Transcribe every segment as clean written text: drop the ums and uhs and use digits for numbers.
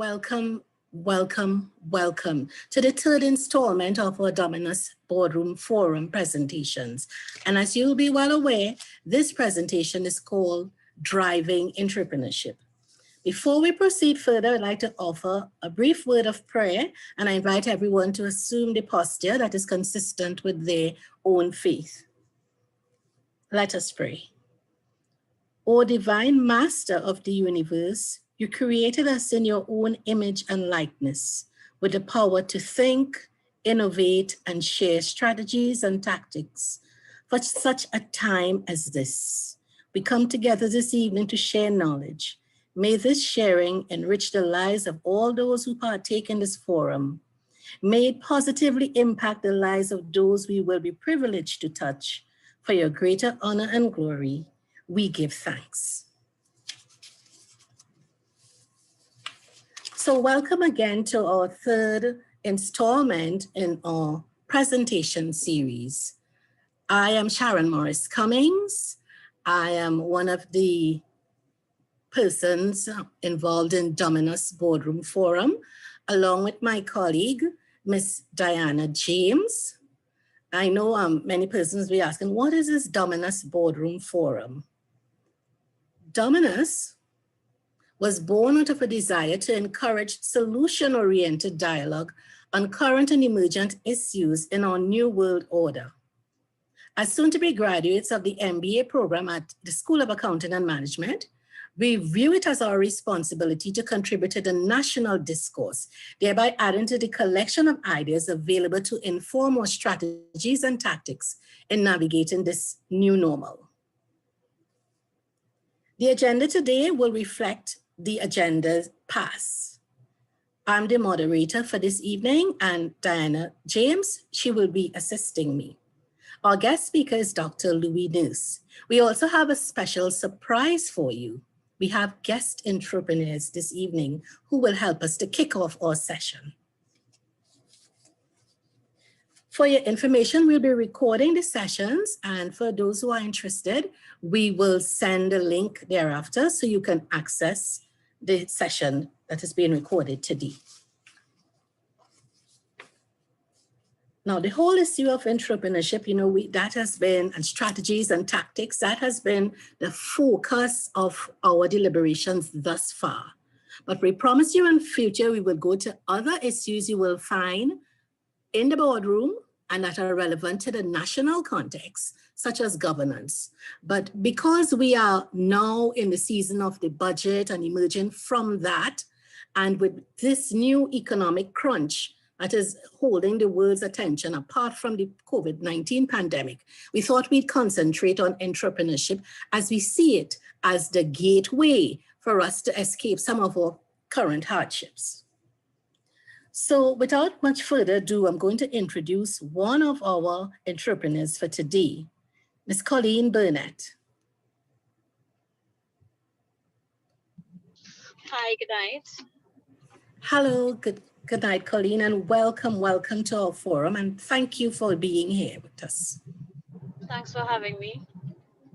Welcome, welcome, welcome to the third installment of our Dominus Boardroom Forum presentations. And as you'll be well aware, this presentation is called Driving Entrepreneurship. Before we proceed further, I'd like to offer a brief word of prayer, and I invite everyone to assume the posture that is consistent with their own faith. Let us pray. O divine master of the universe, you created us in your own image and likeness with the power to think, innovate, and share strategies and tactics for such a time as this. We come together this evening to share knowledge. May this sharing enrich the lives of all those who partake in this forum. May it positively impact the lives of those we will be privileged to touch. For your greater honor and glory, we give thanks. So welcome again to our third installment in our presentation series. I am Sharon Cummings. I am one of the persons involved in Dominus Boardroom Forum, along with my colleague, Miss Dianna James. I know many persons will be asking, what is this Dominus Boardroom Forum? Dominus was born out of a desire to encourage solution-oriented dialogue on current and emergent issues in our new world order. As soon-to-be graduates of the MBA program at the School of Accounting and Management, we view it as our responsibility to contribute to the national discourse, thereby adding to the collection of ideas available to inform our strategies and tactics in navigating this new normal. The agenda today will reflect the agenda past. I'm the moderator for this evening, and Dianna James, she will be assisting me. Our guest speaker is Dr. Louis Nurse. We also have a special surprise for you. We have guest entrepreneurs this evening who will help us to kick off our session. For your information, we'll be recording the sessions, and for those who are interested, we will send a link thereafter so you can access the session that is being recorded today. Now, the whole issue of entrepreneurship, that has been, and strategies and tactics, that has been the focus of our deliberations thus far. But we promise you in future, we will go to other issues you will find in the boardroom and that are relevant to the national context, such as governance. But because we are now in the season of the budget and emerging from that, and with this new economic crunch that is holding the world's attention apart from the COVID-19 pandemic, we thought we'd concentrate on entrepreneurship as we see it as the gateway for us to escape some of our current hardships. So without much further ado, I'm going to introduce one of our entrepreneurs for today, Ms. Colleen Burnett. Hi, good night. Hello, good night, Colleen, and welcome to our forum, and thank you for being here with us. Thanks for having me.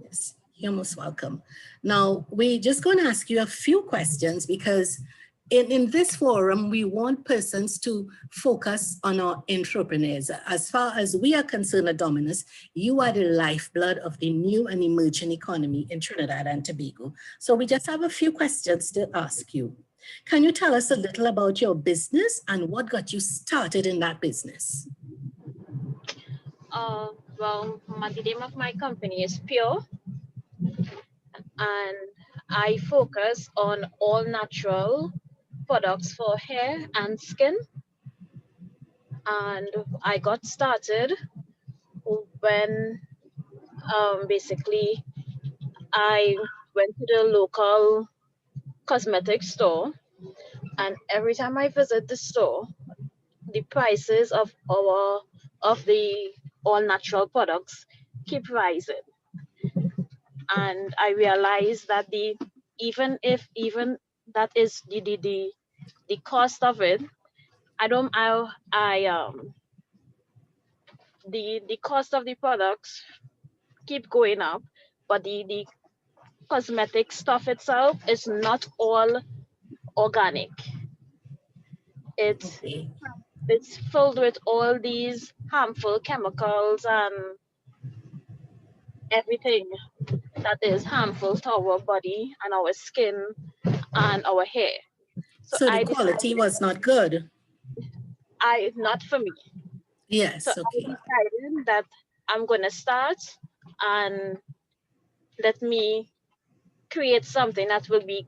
Yes, you're most welcome. Now, we're just going to ask you a few questions because in this forum, we want persons to focus on our entrepreneurs. As far as we are concerned at Dominus, you are the lifeblood of the new and emerging economy in Trinidad and Tobago. So we just have a few questions to ask you. Can you tell us a little about your business and what got you started in that business? Well, the name of my company is Pure, and I focus on all natural products for hair and skin. And I got started when basically I went to the local cosmetic store, and every time I visit the store, the prices of the all natural products keep rising. And I realized that even that is the cost of it, the cost of the products keep going up, but the cosmetic stuff itself is not all organic. It Okay. it's filled with all these harmful chemicals and everything that is harmful to our body and our skin and our hair. So So the I quality decided, was not good. not for me. So Yes, I okay. decided that I'm gonna start and let me create something that will be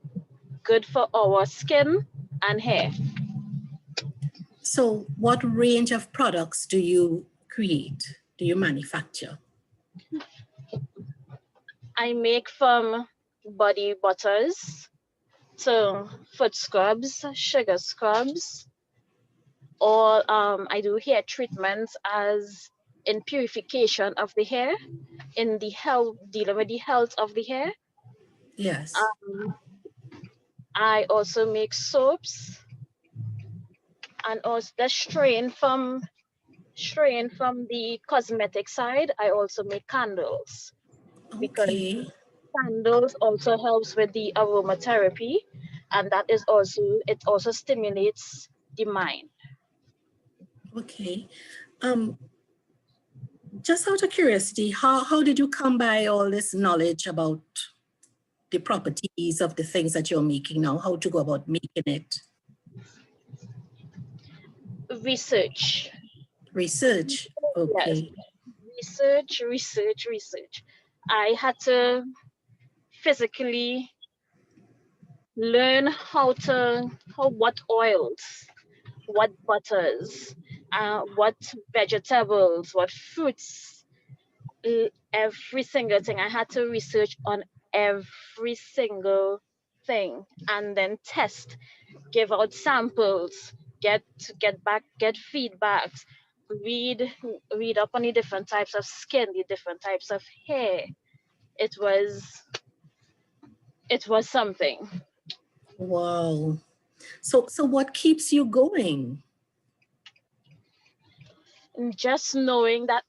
good for our skin and hair. So what range of products do you create? Do you manufacture? I make from body butters to foot scrubs, sugar scrubs, or I do hair treatments as in purification of the hair, in the health, dealing with the health of the hair. Yes. Um, I also make soaps and also the strain from the cosmetic side. I also make candles because Okay. candles also helps with the aromatherapy, and that is also, it also stimulates the mind. Okay. Um, just out of curiosity, how did you come by all this knowledge about the properties of the things that you're making now? How to go about making it? Research. Research. Yes, Okay. research. I had to physically learn what oils, what butters, what vegetables, what fruits, every single thing. I had to research on every single thing and then test, give out samples, get get feedbacks, read read up on the different types of skin, the different types of hair. It was something. Wow. So what keeps you going? And just knowing that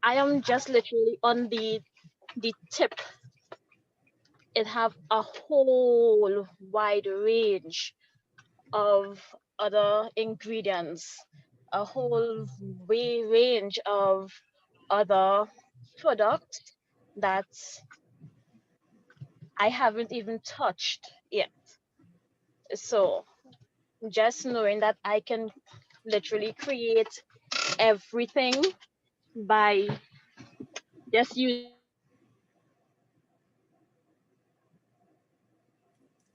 I am just literally on the tip. It have a whole wide range of other ingredients, a whole range of other products that I haven't even touched yet. So just knowing that I can literally create everything by just using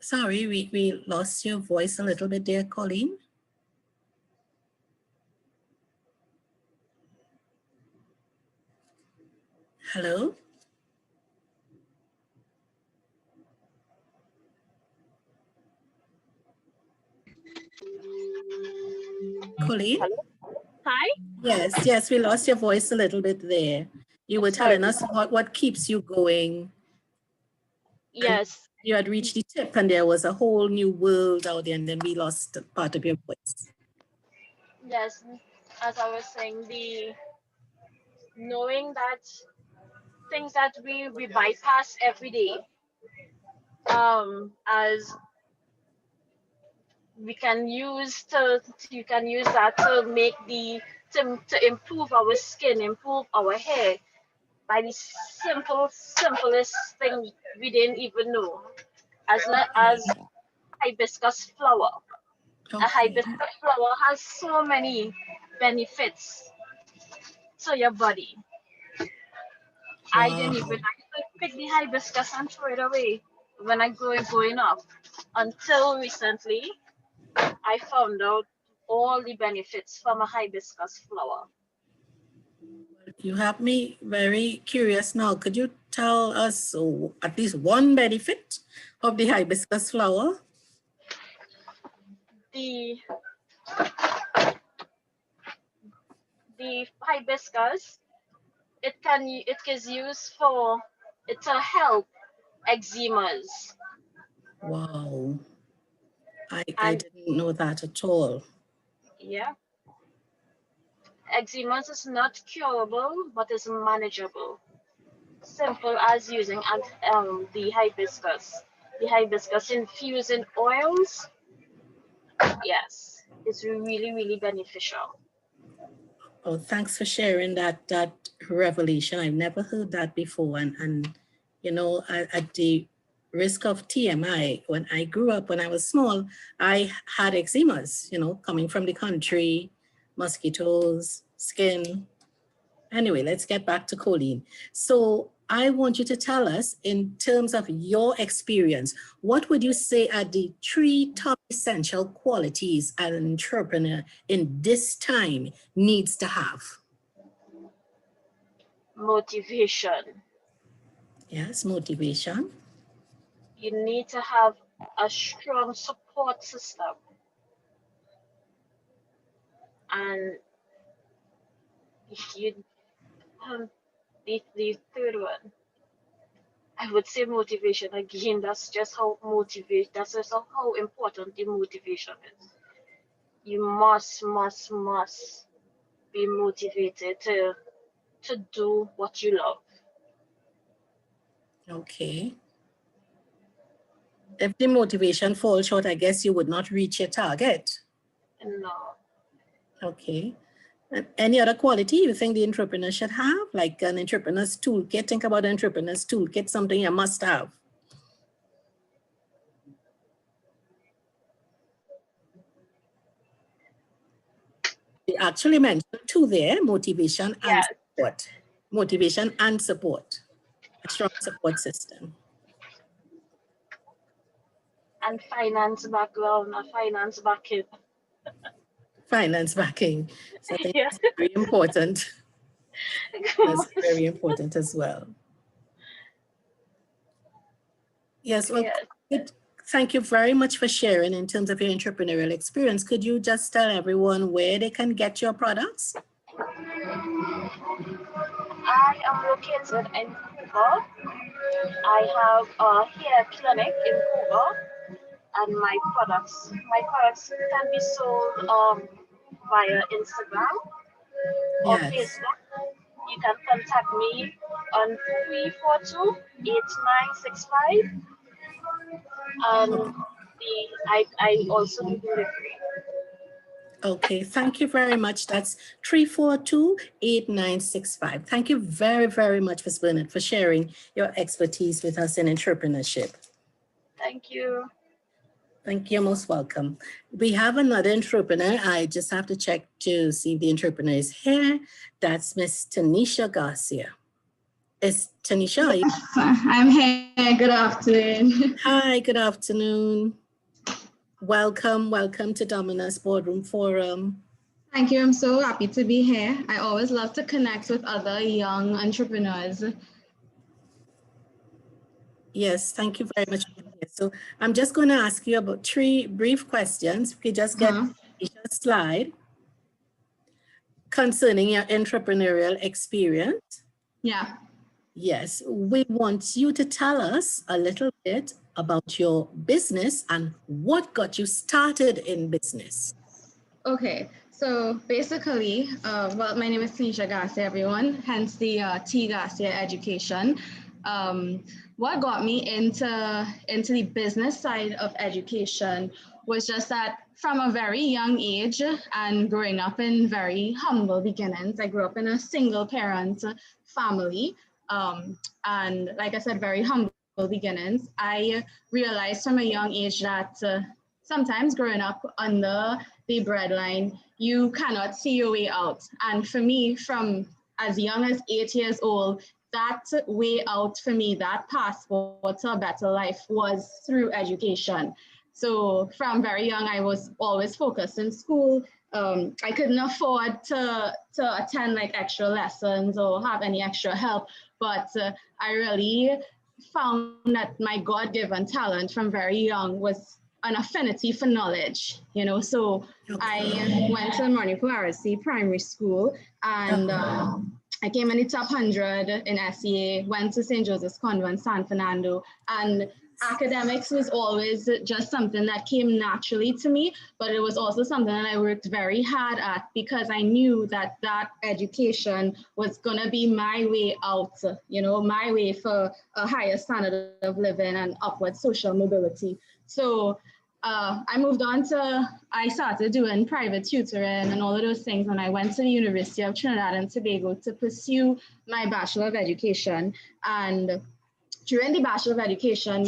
Sorry, we lost your voice a little bit there, Colleen. Hello? Colleen? hello, hi, Yes, we lost your voice a little bit there. You were sorry, telling us what keeps you going, and yes, you had reached the tip and there was a whole new world out there, and then we lost part of your voice. yes, as I was saying, the knowing that things that we bypass every day, as we can use to you can use that to make to improve our skin, improve our hair by the simplest thing we didn't even know, as Okay. hibiscus flower. A Okay. hibiscus flower has so many benefits to your body. I didn't even, Wow. I used to pick the hibiscus and throw it away when I growing up, until recently I found out all the benefits from a hibiscus flower. You have me very curious now. Could you tell us at least one benefit of the hibiscus flower? The the hibiscus, it is used for, it to help eczemas, Wow. I and didn't know that at all. yeah, eczemas is not curable but is manageable. Simple as using the hibiscus. The hibiscus infused in oils Yes, it's really, really beneficial. Oh, thanks for sharing that revelation. I've never heard that before. And you know, at the risk of TMI, when I grew up, when I was small, I had eczemas, you know, coming from the country, mosquitoes, skin. Anyway, let's get back to Colleen. So I want you to tell us, in terms of your experience, what would you say are the 3 top essential qualities an entrepreneur in this time needs to have? Motivation. Yes, motivation. You need to have a strong support system. And you the third one, I would say motivation again. That's just how important the motivation is. You must be motivated to do what you love. Okay. If the motivation falls short, I guess you would not reach your target. No. Okay. And any other quality you think the entrepreneur should have, like an entrepreneur's toolkit? Think about an entrepreneur's toolkit, something you must have. You actually mentioned 2 there, motivation and Yeah. support. Motivation and support. A strong support system. And finance background, a finance backing. Finance backing. So I think Yeah. that's very important. That's very important as well. Yes, well, Yes. good. Thank you very much for sharing in terms of your entrepreneurial experience. Could you just tell everyone where they can get your products? I am located in Cuba. I have a hair clinic in Cuba, and my products can be sold via Instagram or Yes. Facebook. You can contact me on 342-8965, and I also do delivery. Okay, thank you very much. That's 342-8965. Thank you very, very much, Ms. Burnett, for sharing your expertise with us in entrepreneurship. Thank you. Thank you. You're most welcome. We have another entrepreneur. I just have to check to see if the entrepreneur is here. That's Miss Tanisha Garcia. Is Tanisha? Are you? I'm here. Good afternoon. Hi, good afternoon. Welcome to Dominus Boardroom Forum. Thank you. I'm so happy to be here. I always love to connect with other young entrepreneurs. Yes, thank you very much for being here. So I'm just going to ask you about 3 brief questions. We could just get a slide concerning your entrepreneurial experience. Yeah. Yes, we want you to tell us a little bit about your business and what got you started in business. Okay. So basically, well, my name is Tanisha Garcia, everyone, hence the T Garcia Education. What got me into the business side of education was just that from a very young age and growing up in very humble beginnings. I grew up in a single parent family. And like I said, very humble beginnings. I realized from a young age that sometimes growing up under the breadline, you cannot see your way out. And for me, from as young as 8 years old, that way out for me, that passport to a better life was through education. So from very young, I was always focused in school. I couldn't afford to attend like extra lessons or have any extra help, but I really found that my God-given talent from very young was an affinity for knowledge, you know. So I went to Monica RSC primary school, and I came in the top 100 in SEA, went to St. Joseph's Convent, San Fernando, and academics was always just something that came naturally to me, but it was also something that I worked very hard at because I knew that that education was gonna be my way out, you know, my way for a higher standard of living and upward social mobility. So I moved on to, I started doing private tutoring and all of those things, and I went to the University of Trinidad and Tobago to pursue my Bachelor of Education. And during the Bachelor of Education,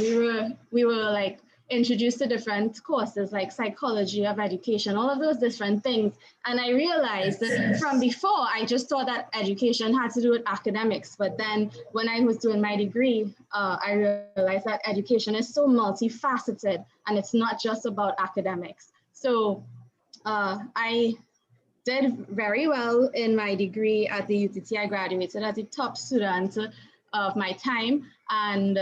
we were like introduced to different courses like psychology of education, all of those different things. And I realized that from before, I just thought that education had to do with academics. But then when I was doing my degree, I realized that education is so multifaceted and it's not just about academics. So I did very well in my degree at the UTT. I graduated as the top student of my time. And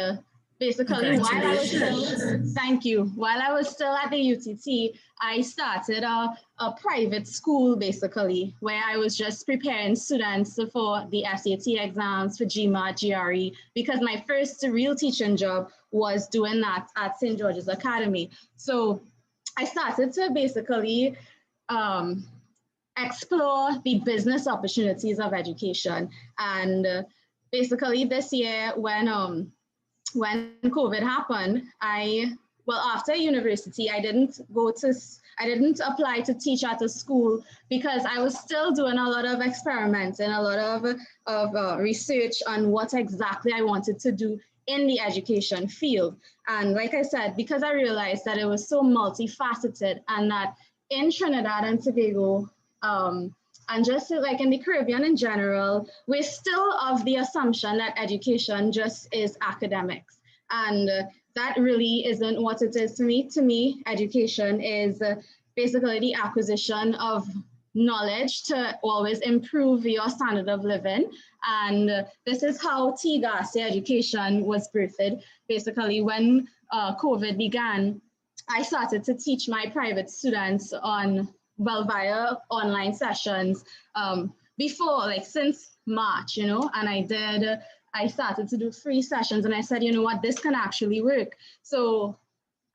basically, while I was still, thank you, while I was still at the UTT, I started a private school, basically, where I was just preparing students for the SAT exams, for GMAT, GRE, because my first real teaching job was doing that at St. George's Academy. So I started to basically explore the business opportunities of education. And basically this year, when COVID happened, after university, I didn't apply to teach at a school because I was still doing a lot of experiments and a lot of research on what exactly I wanted to do in the education field. And like I said, because I realized that it was so multifaceted and that in Trinidad and Tobago, and just like in the Caribbean in general, we're still of the assumption that education just is academics. And that really isn't what it is to me. To me, education is basically the acquisition of knowledge to always improve your standard of living. And this is how Seagas Education was birthed. Basically, when COVID began, I started to teach my private students via online sessions before, like since March, and I started to do free sessions, and I said, you know what, this can actually work. So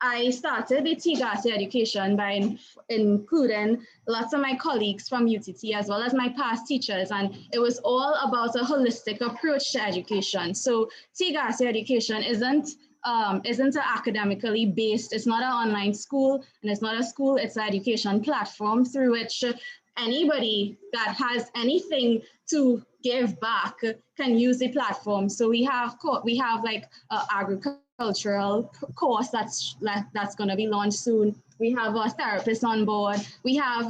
I started the Seagas Education by including lots of my colleagues from UTT as well as my past teachers, and it was all about a holistic approach to education. So Seagas Education isn't academically based. It's not an online school, and it's not a school. It's an education platform through which anybody that has anything to give back can use the platform. So we have like agricultural course that's going to be launched soon. We have a therapist on board. We have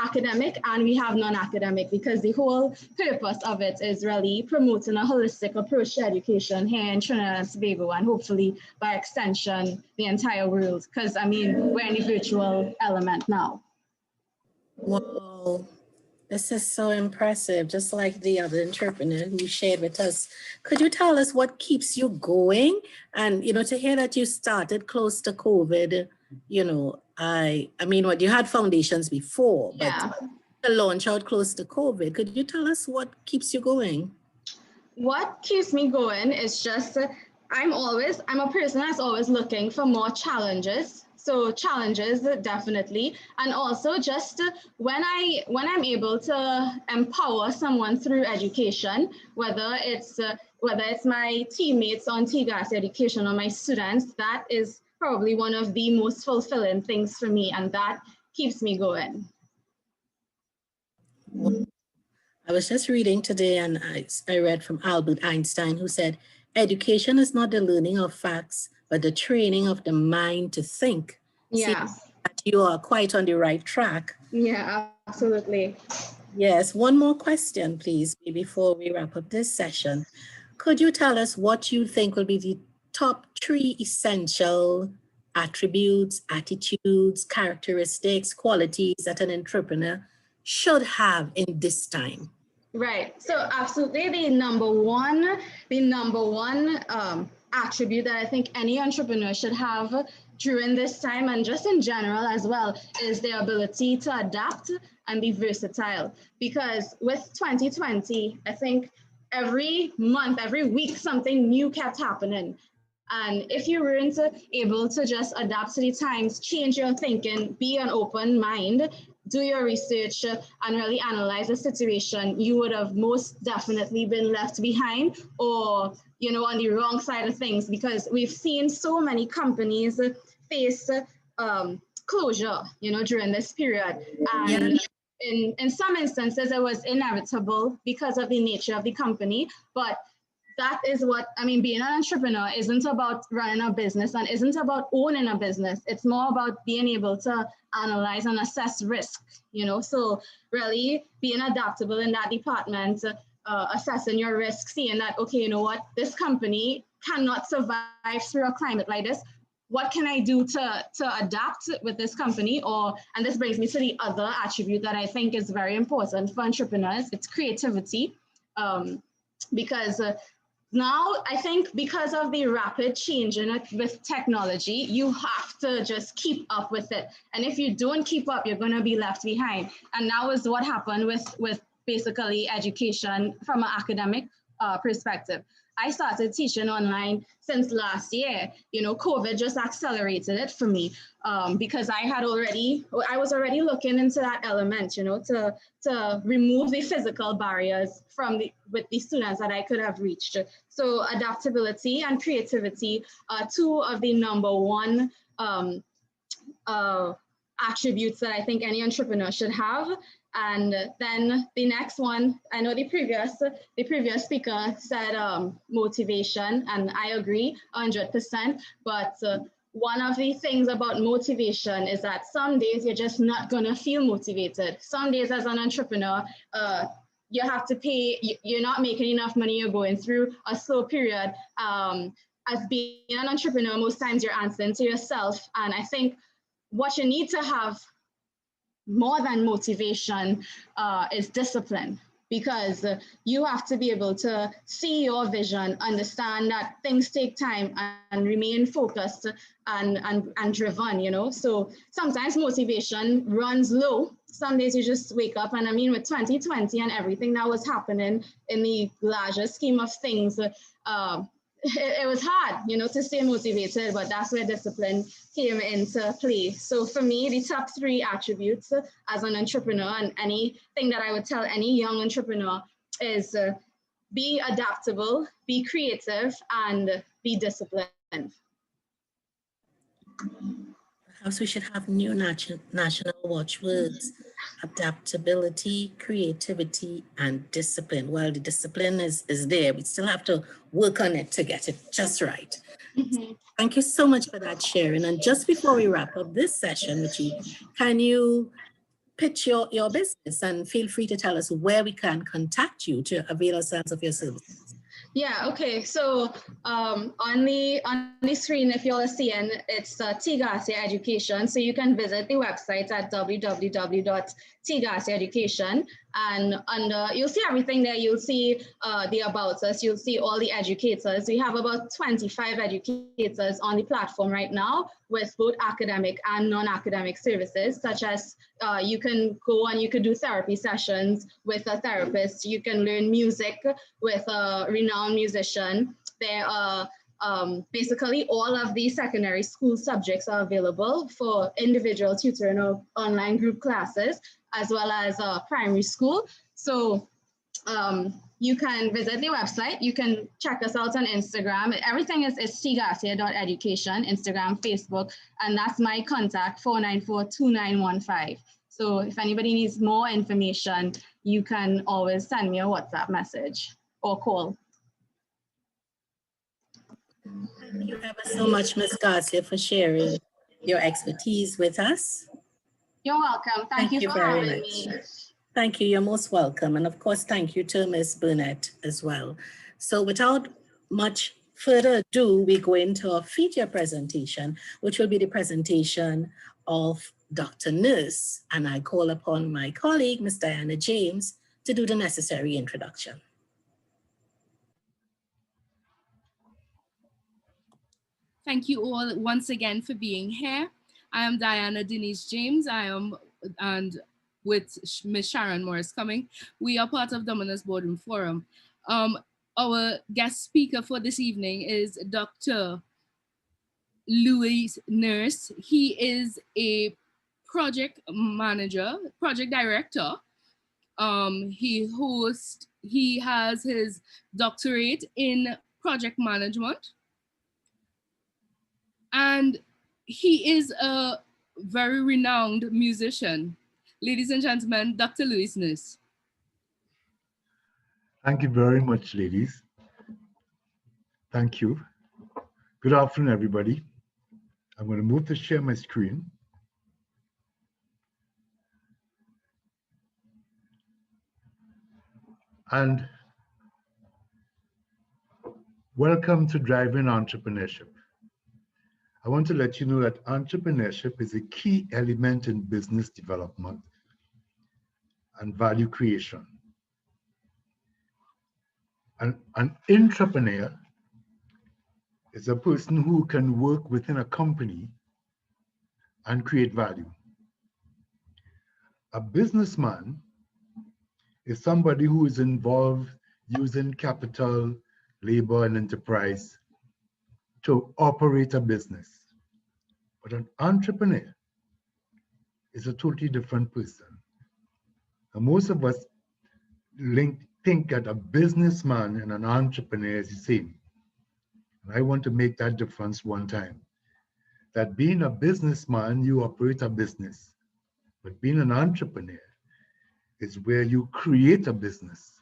academic and we have non-academic, because the whole purpose of it is really promoting a holistic approach to education here in Trinidad and Tobago, and hopefully by extension the entire world, because I mean we're in the virtual element now. Wow, this is so impressive. Just like the other entrepreneur who shared with us, could you tell us what keeps you going? And to hear that you started close to COVID, I mean, what you had foundations before, but to launch out close to COVID, could you tell us what keeps you going? What keeps me going is just I'm a person that's always looking for more challenges. So challenges, definitely. And also just when I'm able to empower someone through education, whether it's my teammates on Seagas Education or my students, that is probably one of the most fulfilling things for me, and that keeps me going. I was just reading today, and I read from Albert Einstein, who said, education is not the learning of facts, but the training of the mind to think. Yeah. See, that you are quite on the right track. Yeah, absolutely. Yes. One more question, please, before we wrap up this session. Could you tell us what you think will be the top 3 essential attributes, attitudes, characteristics, qualities that an entrepreneur should have in this time? Right. So absolutely, the number one attribute that I think any entrepreneur should have during this time, and just in general as well, is the ability to adapt and be versatile. Because with 2020, I think every month, every week, something new kept happening. And if you weren't able to just adapt to the times, change your thinking, be an open mind, do your research, and really analyze the situation, you would have most definitely been left behind, or on the wrong side of things, because we've seen so many companies face closure, you know, during this period. And in some instances, it was inevitable because of the nature of the company. But that is what, I mean, being an entrepreneur isn't about running a business and isn't about owning a business. It's more about being able to analyze and assess risk, you know, so really being adaptable in that department, assessing your risk, seeing that, okay, you know what, this company cannot survive through a climate like this. What can I do to adapt with this company? And this brings me to the other attribute that I think is very important for entrepreneurs. It's creativity, because now I think because of the rapid change in it with technology, you have to just keep up with it. And if you don't keep up, you're going to be left behind. And that was what happened with basically education from an academic perspective. I started teaching online since last year. You know, COVID just accelerated it for me, because I was already looking into that element, you know, to remove the physical barriers with the students that I could have reached. So adaptability and creativity are two of the number one attributes that I think any entrepreneur should have. And then the next one, I know the previous speaker said motivation, and I agree 100%. But one of the things about motivation is that some days you're just not gonna feel motivated. Some days as an entrepreneur, you have to pay, you're not making enough money, you're going through a slow period. As being an entrepreneur, most times you're answering to yourself. And I think what you need to have more than motivation is discipline, because you have to be able to see your vision, understand that things take time, and remain focused and driven, you know. So sometimes motivation runs low. Some days you just wake up, and I mean, with 2020 and everything that was happening in the larger scheme of things, it was hard, you know, to stay motivated, but that's where discipline came into play. So for me, the top three attributes as an entrepreneur, and anything that I would tell any young entrepreneur, is be adaptable, be creative, and be disciplined. Perhaps we should have new national watchwords: adaptability, creativity, and discipline. Well, the discipline is there. We still have to work on it to get it just right. Mm-hmm. Thank you so much for that, Sharon. And just before we wrap up this session, Michi, can you pitch your business, and feel free to tell us where we can contact you to avail ourselves of your services? Yeah, okay. So on the screen, if you're seeing, it's Seagas Education. So you can visit the website at www.Seagas Education, and you'll see everything there. You'll see the About Us. You'll see all the educators. We have about 25 educators on the platform right now, with both academic and non-academic services, such as you can go and you could do therapy sessions with a therapist. You can learn music with a renowned musician. There are basically all of the secondary school subjects are available for individual tutoring or online group classes, as well as primary school. So you can visit the website. You can check us out on Instagram. Everything is seagasia.education, Instagram, Facebook, and that's my contact, 494-2915. So if anybody needs more information, you can always send me a WhatsApp message or call. Thank you ever so much, Ms. Garcia, for sharing your expertise with us. You're welcome. Thank you for very having much. me. Thank you. You're most welcome. And of course, thank you to Ms. Burnett as well. So without much further ado, we go into our feature presentation, which will be the presentation of Dr. Nurse. And I call upon my colleague, Ms. Dianna James, to do the necessary introduction. Thank you all once again for being here. I am Dianna Denise James. And with Ms. Sharon Morris Cummings, we are part of Dominus Boardroom Forum. Our guest speaker for this evening is Dr. Louis Nurse. He is a project manager, project director. He has his doctorate in project management, and he is a very renowned musician. Ladies and gentlemen, Dr. Louis Nurse. Thank you very much, ladies. Thank you. Good afternoon, everybody. I'm going to move to share my screen. And welcome to Driving Entrepreneurship. I want to let you know that entrepreneurship is a key element in business development and value creation. An entrepreneur is a person who can work within a company and create value. A businessman is somebody who is involved using capital, labor, and enterprise to operate a business. But an entrepreneur is a totally different person. And most of us think that a businessman and an entrepreneur is the same. And I want to make that difference one time. That being a businessman, you operate a business. But being an entrepreneur is where you create a business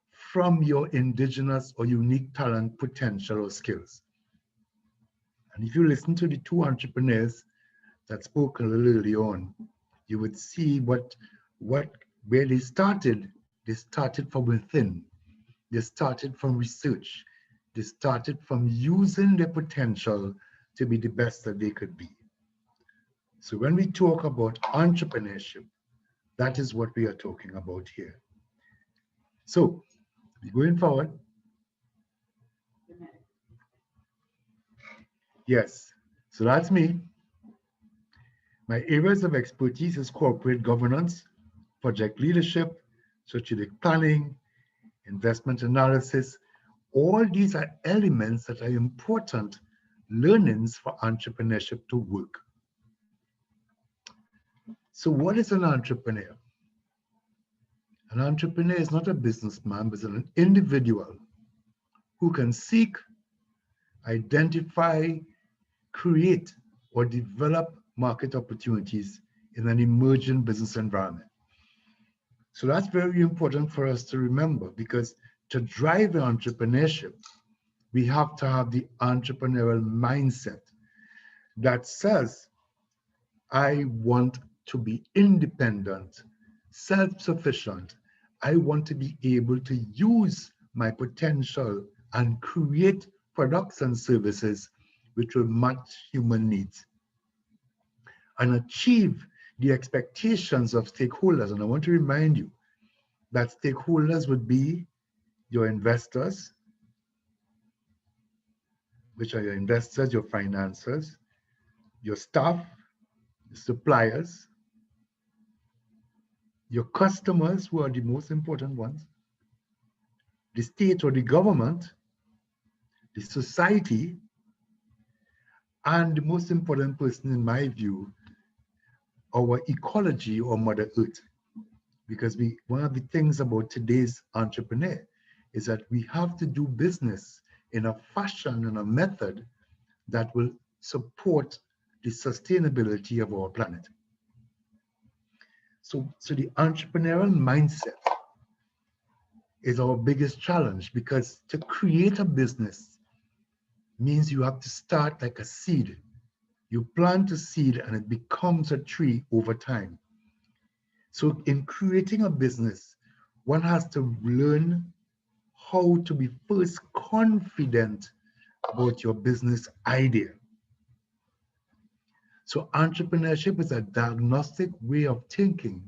from your indigenous or unique talent, potential, or skills. And if you listen to the two entrepreneurs that spoke a little early on, you would see where they started. They started from within. They started from research. They started from using their potential to be the best that they could be. So when we talk about entrepreneurship, that is what we are talking about here. So going forward. Yes, so that's me. My areas of expertise is corporate governance, project leadership, strategic planning, investment analysis. All these are elements that are important learnings for entrepreneurship to work. So what is an entrepreneur? An entrepreneur is not a businessman, but an individual who can seek, identify, create, or develop market opportunities in an emerging business environment. So that's very important for us to remember, because to drive entrepreneurship, we have to have the entrepreneurial mindset that says, I want to be independent, self-sufficient. I want to be able to use my potential and create products and services which will match human needs and achieve the expectations of stakeholders. And I want to remind you that stakeholders would be your investors, which are your investors, your financiers, your staff, your suppliers, your customers, who are the most important ones, the state or the government, the society, and the most important person in my view, our ecology or Mother Earth. Because one of the things about today's entrepreneur is that we have to do business in a fashion and a method that will support the sustainability of our planet. So the entrepreneurial mindset is our biggest challenge, because to create a business means you have to start like a seed. You plant a seed and it becomes a tree over time. So in creating a business, one has to learn how to be first confident about your business idea. So entrepreneurship is a diagnostic way of thinking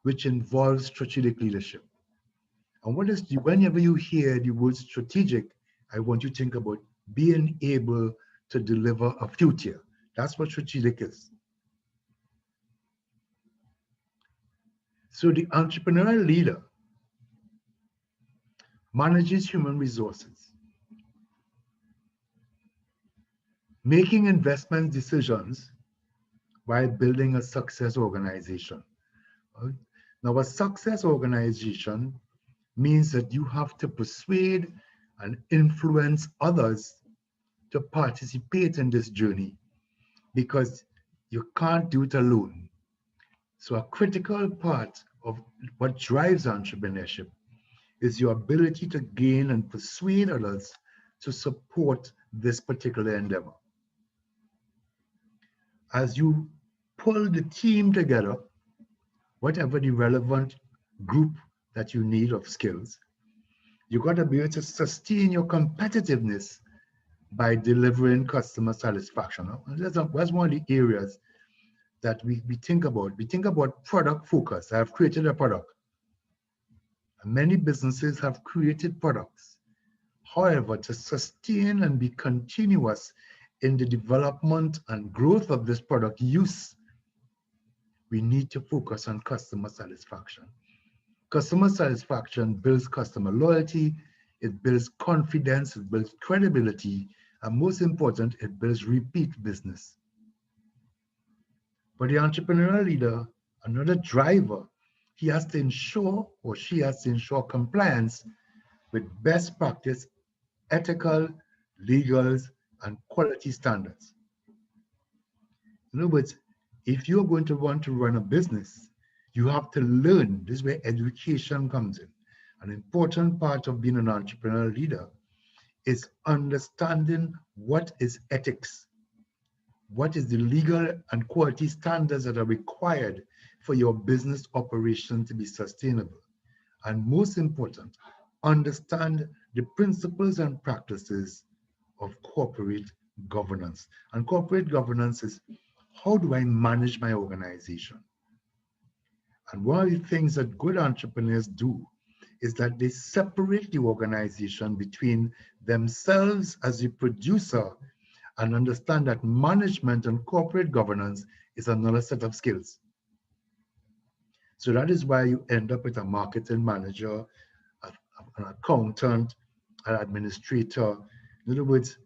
which involves strategic leadership. And whenever you hear the word strategic, I want you to think about being able to deliver a future. That's what strategic is. So the entrepreneurial leader manages human resources, making investment decisions while building a success organization. Now, a success organization means that you have to persuade and influence others to participate in this journey because you can't do it alone. So a critical part of what drives entrepreneurship is your ability to gain and persuade others to support this particular endeavor. As you pull the team together, whatever the relevant group that you need of skills, you got to be able to sustain your competitiveness by delivering customer satisfaction. That's one of the areas that we think about. We think about product focus. I have created a product. Many businesses have created products. However, to sustain and be continuous in the development and growth of this product use, we need to focus on customer satisfaction. Customer satisfaction builds customer loyalty, it builds confidence, it builds credibility, and most important, it builds repeat business. For the entrepreneurial leader, another driver, he has to ensure or she has to ensure compliance with best practice, ethical, legal, and quality standards. In other words, if you're going to want to run a business, you have to learn. This is where education comes in. An important part of being an entrepreneurial leader is understanding what is ethics, what is the legal and quality standards that are required for your business operation to be sustainable. And most important, understand the principles and practices of corporate governance. And corporate governance is, how do I manage my organization? And one of the things that good entrepreneurs do is that they separate the organization between themselves as a producer and understand that management and corporate governance is another set of skills. So that is why you end up with a marketing manager, an accountant, an administrator. In other words,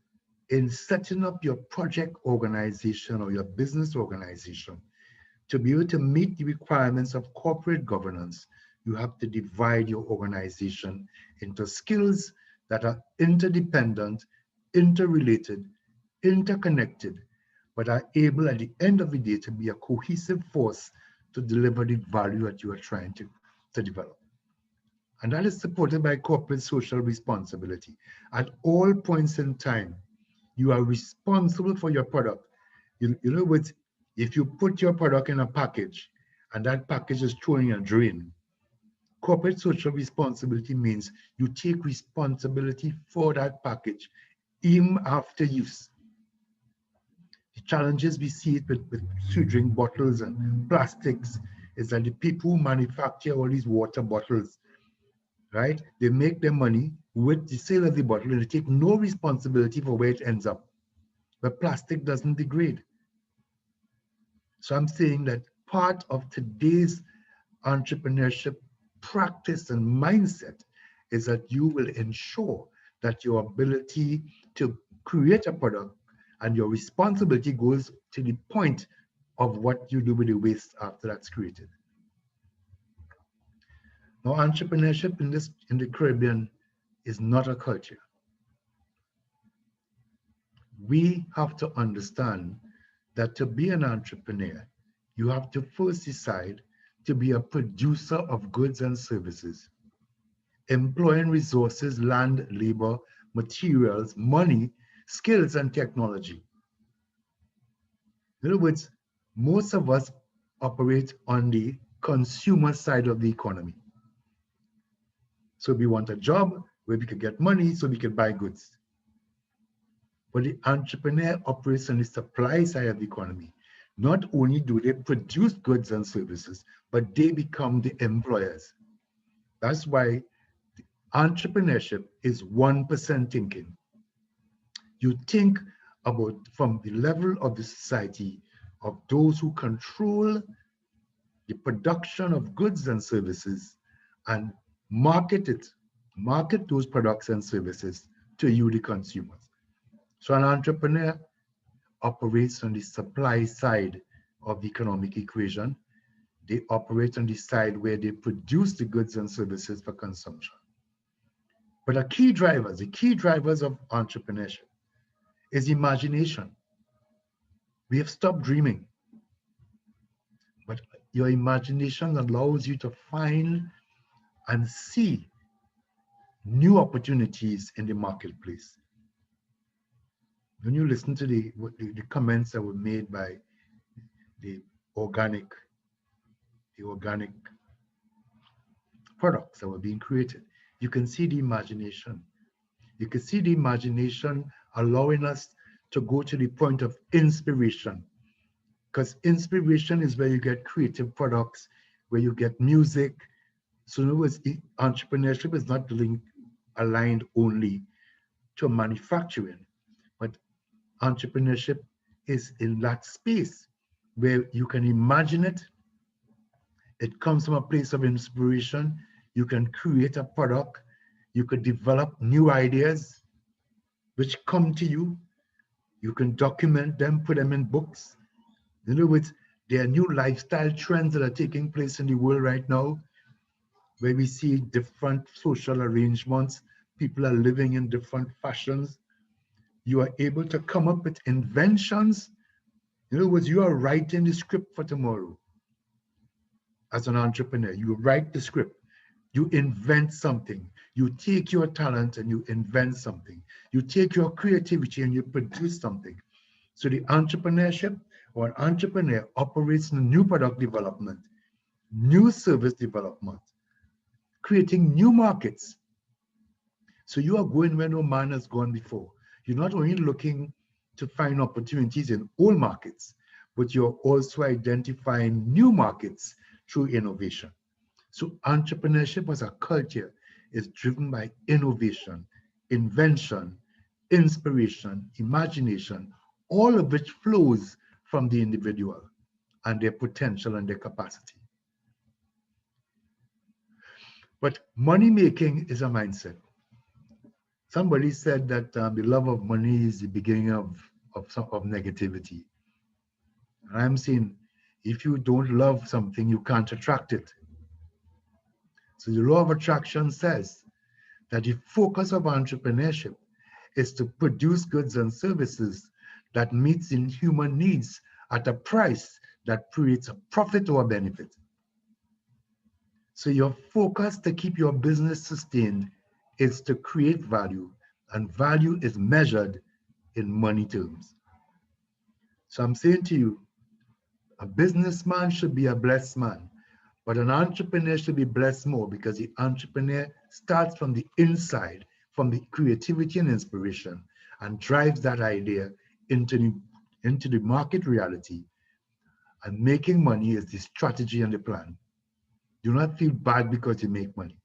in setting up your project organization or your business organization, to be able to meet the requirements of corporate governance, you have to divide your organization into skills that are interdependent, interrelated, interconnected, but are able at the end of the day to be a cohesive force to deliver the value that you are trying to develop. And that is supported by corporate social responsibility. At all points in time, you are responsible for your product. You know what? If you put your product in a package and that package is thrown in a drain, corporate social responsibility means you take responsibility for that package even after use. The challenges we see with sweet drink bottles and plastics is that the people who manufacture all these water bottles, right? They make their money with the sale of the bottle and they take no responsibility for where it ends up. But plastic doesn't degrade. So I'm saying that part of today's entrepreneurship practice and mindset is that you will ensure that your ability to create a product and your responsibility goes to the point of what you do with the waste after that's created. Now, entrepreneurship in the Caribbean is not a culture. We have to understand that to be an entrepreneur, you have to first decide to be a producer of goods and services, employing resources, land, labor, materials, money, skills, and technology. In other words, most of us operate on the consumer side of the economy. So we want a job where we can get money so we can buy goods. But the entrepreneur operates on the supply side of the economy. Not only do they produce goods and services, but they become the employers. That's why entrepreneurship is 1% thinking. You think about from the level of the society of those who control the production of goods and services and market those products and services to you, the consumers. So an entrepreneur operates on the supply side of the economic equation. They operate on the side where they produce the goods and services for consumption. But the key drivers of entrepreneurship is imagination. We have stopped dreaming, but your imagination allows you to find and see new opportunities in the marketplace. When you listen to the comments that were made by the organic products that were being created, you can see the imagination. You can see the imagination allowing us to go to the point of inspiration, because inspiration is where you get creative products, where you get music. So in other words, entrepreneurship is not aligned only to manufacturing, but entrepreneurship is in that space where you can imagine it. It comes from a place of inspiration. You can create a product. You could develop new ideas which come to you. You can document them, put them in books. In other words, there are new lifestyle trends that are taking place in the world right now, where we see different social arrangements. People are living in different fashions. You are able to come up with inventions. In other words, you are writing the script for tomorrow. As an entrepreneur, you write the script. You invent something. You take your talent and you invent something. You take your creativity and you produce something. So the entrepreneurship or an entrepreneur operates in new product development, new service development, creating new markets. So you are going where no man has gone before. You're not only looking to find opportunities in old markets, but you're also identifying new markets through innovation. So entrepreneurship as a culture is driven by innovation, invention, inspiration, imagination, all of which flows from the individual and their potential and their capacity. But money making is a mindset. Somebody said that the love of money is the beginning of negativity. And I'm saying, if you don't love something, you can't attract it. So the law of attraction says that the focus of entrepreneurship is to produce goods and services that meets in human needs at a price that creates a profit or a benefit. So your focus to keep your business sustained is to create value, and value is measured in money terms. So I'm saying to you, a businessman should be a blessed man, but an entrepreneur should be blessed more, because the entrepreneur starts from the inside, from the creativity and inspiration, and drives that idea into the market reality. And making money is the strategy and the plan. Do not feel bad because you make money.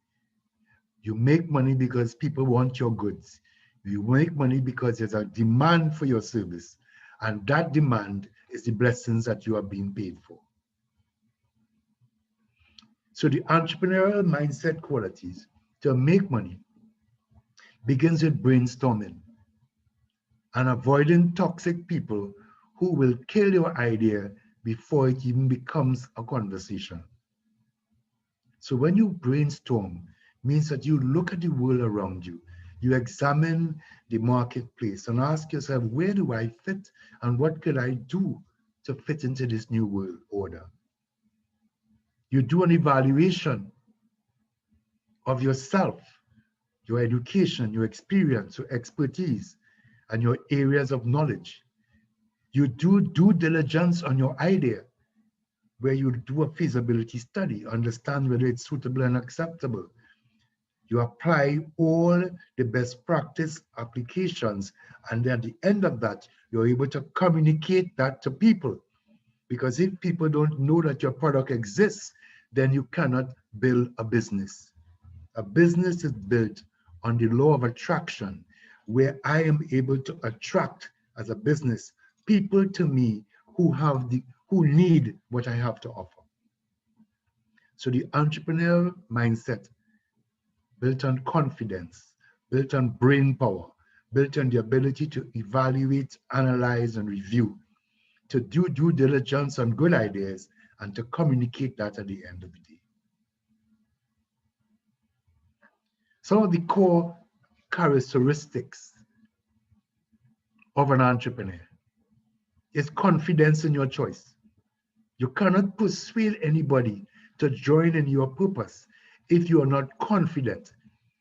You make money because people want your goods. You make money because there's a demand for your service. And that demand is the blessings that you are being paid for. So the entrepreneurial mindset qualities to make money begins with brainstorming and avoiding toxic people who will kill your idea before it even becomes a conversation. So when you brainstorm, means that you look at the world around you, you examine the marketplace and ask yourself, where do I fit and what could I do to fit into this new world order? You do an evaluation of yourself, your education, your experience, your expertise, and your areas of knowledge. You do due diligence on your idea, where you do a feasibility study, understand whether it's suitable and acceptable. You apply all the best practice applications, and then at the end of that, you're able to communicate that to people. Because if people don't know that your product exists, then you cannot build a business. A business is built on the law of attraction, where I am able to attract, as a business, people to me who need what I have to offer. So the entrepreneurial mindset, built on confidence, built on brain power, built on the ability to evaluate, analyze, and review, to do due diligence on good ideas, and to communicate that at the end of the day. Some of the core characteristics of an entrepreneur. is confidence in your choice. You cannot persuade anybody to join in your purpose if you are not confident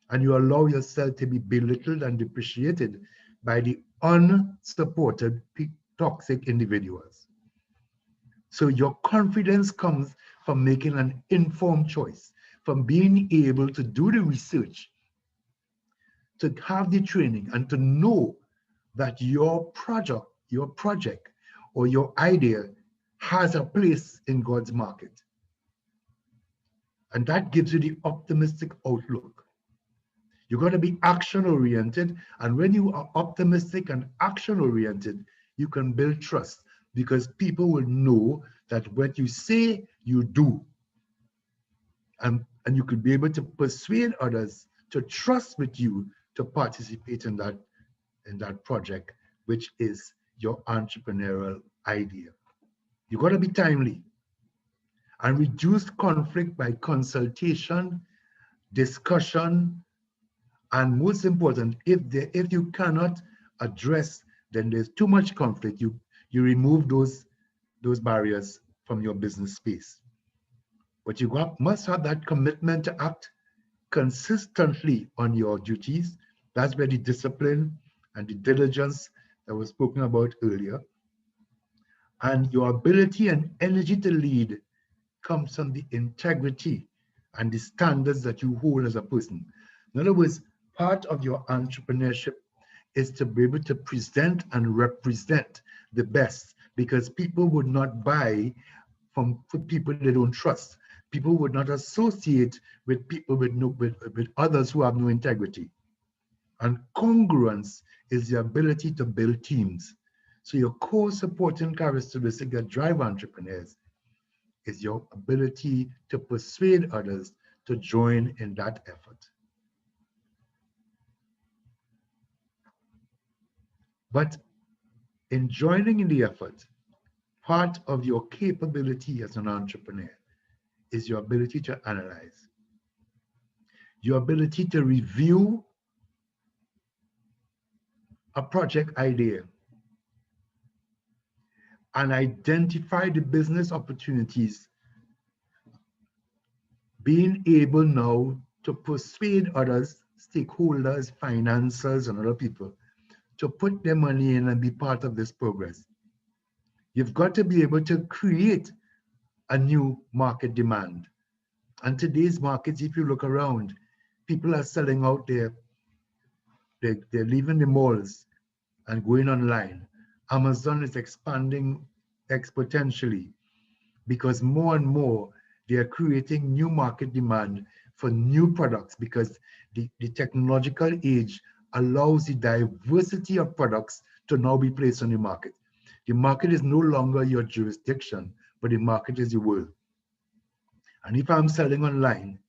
and you allow yourself to be belittled and depreciated by the unsupported toxic individuals. So your confidence comes from making an informed choice, from being able to do the research, to have the training, and to know that your project or your idea has a place in God's market. And that gives you the optimistic outlook. You're going to be action-oriented, and when you are optimistic and action-oriented, you can build trust because people will know that what you say, you do. And you could be able to persuade others to trust with you to participate in that project, which is your entrepreneurial idea. You got to be timely and reduce conflict by consultation, discussion, and most important, if you cannot address, then there's too much conflict, you remove those barriers from your business space. But you must have that commitment to act consistently on your duties. That's where the discipline and the diligence that was spoken about earlier, and your ability and energy to lead comes from the integrity and the standards that you hold as a person. In other words, part of your entrepreneurship is to be able to present and represent the best, because people would not buy from people they don't trust. People would not associate with people with others who have no integrity. And congruence is the ability to build teams. So your core supporting characteristic that drive entrepreneurs is your ability to persuade others to join in that effort. But in joining in the effort, part of your capability as an entrepreneur is your ability to analyze, your ability to review a project idea and identify the business opportunities, being able now to persuade others, stakeholders, financiers, and other people to put their money in and be part of this progress. You've got to be able to create a new market demand. And today's markets, if you look around, people are selling out they're leaving the malls and going online. Amazon is expanding exponentially because more and more they are creating new market demand for new products, because the technological age allows the diversity of products to now be placed on the market. The market is no longer your jurisdiction, but the market is the world. And if I'm selling online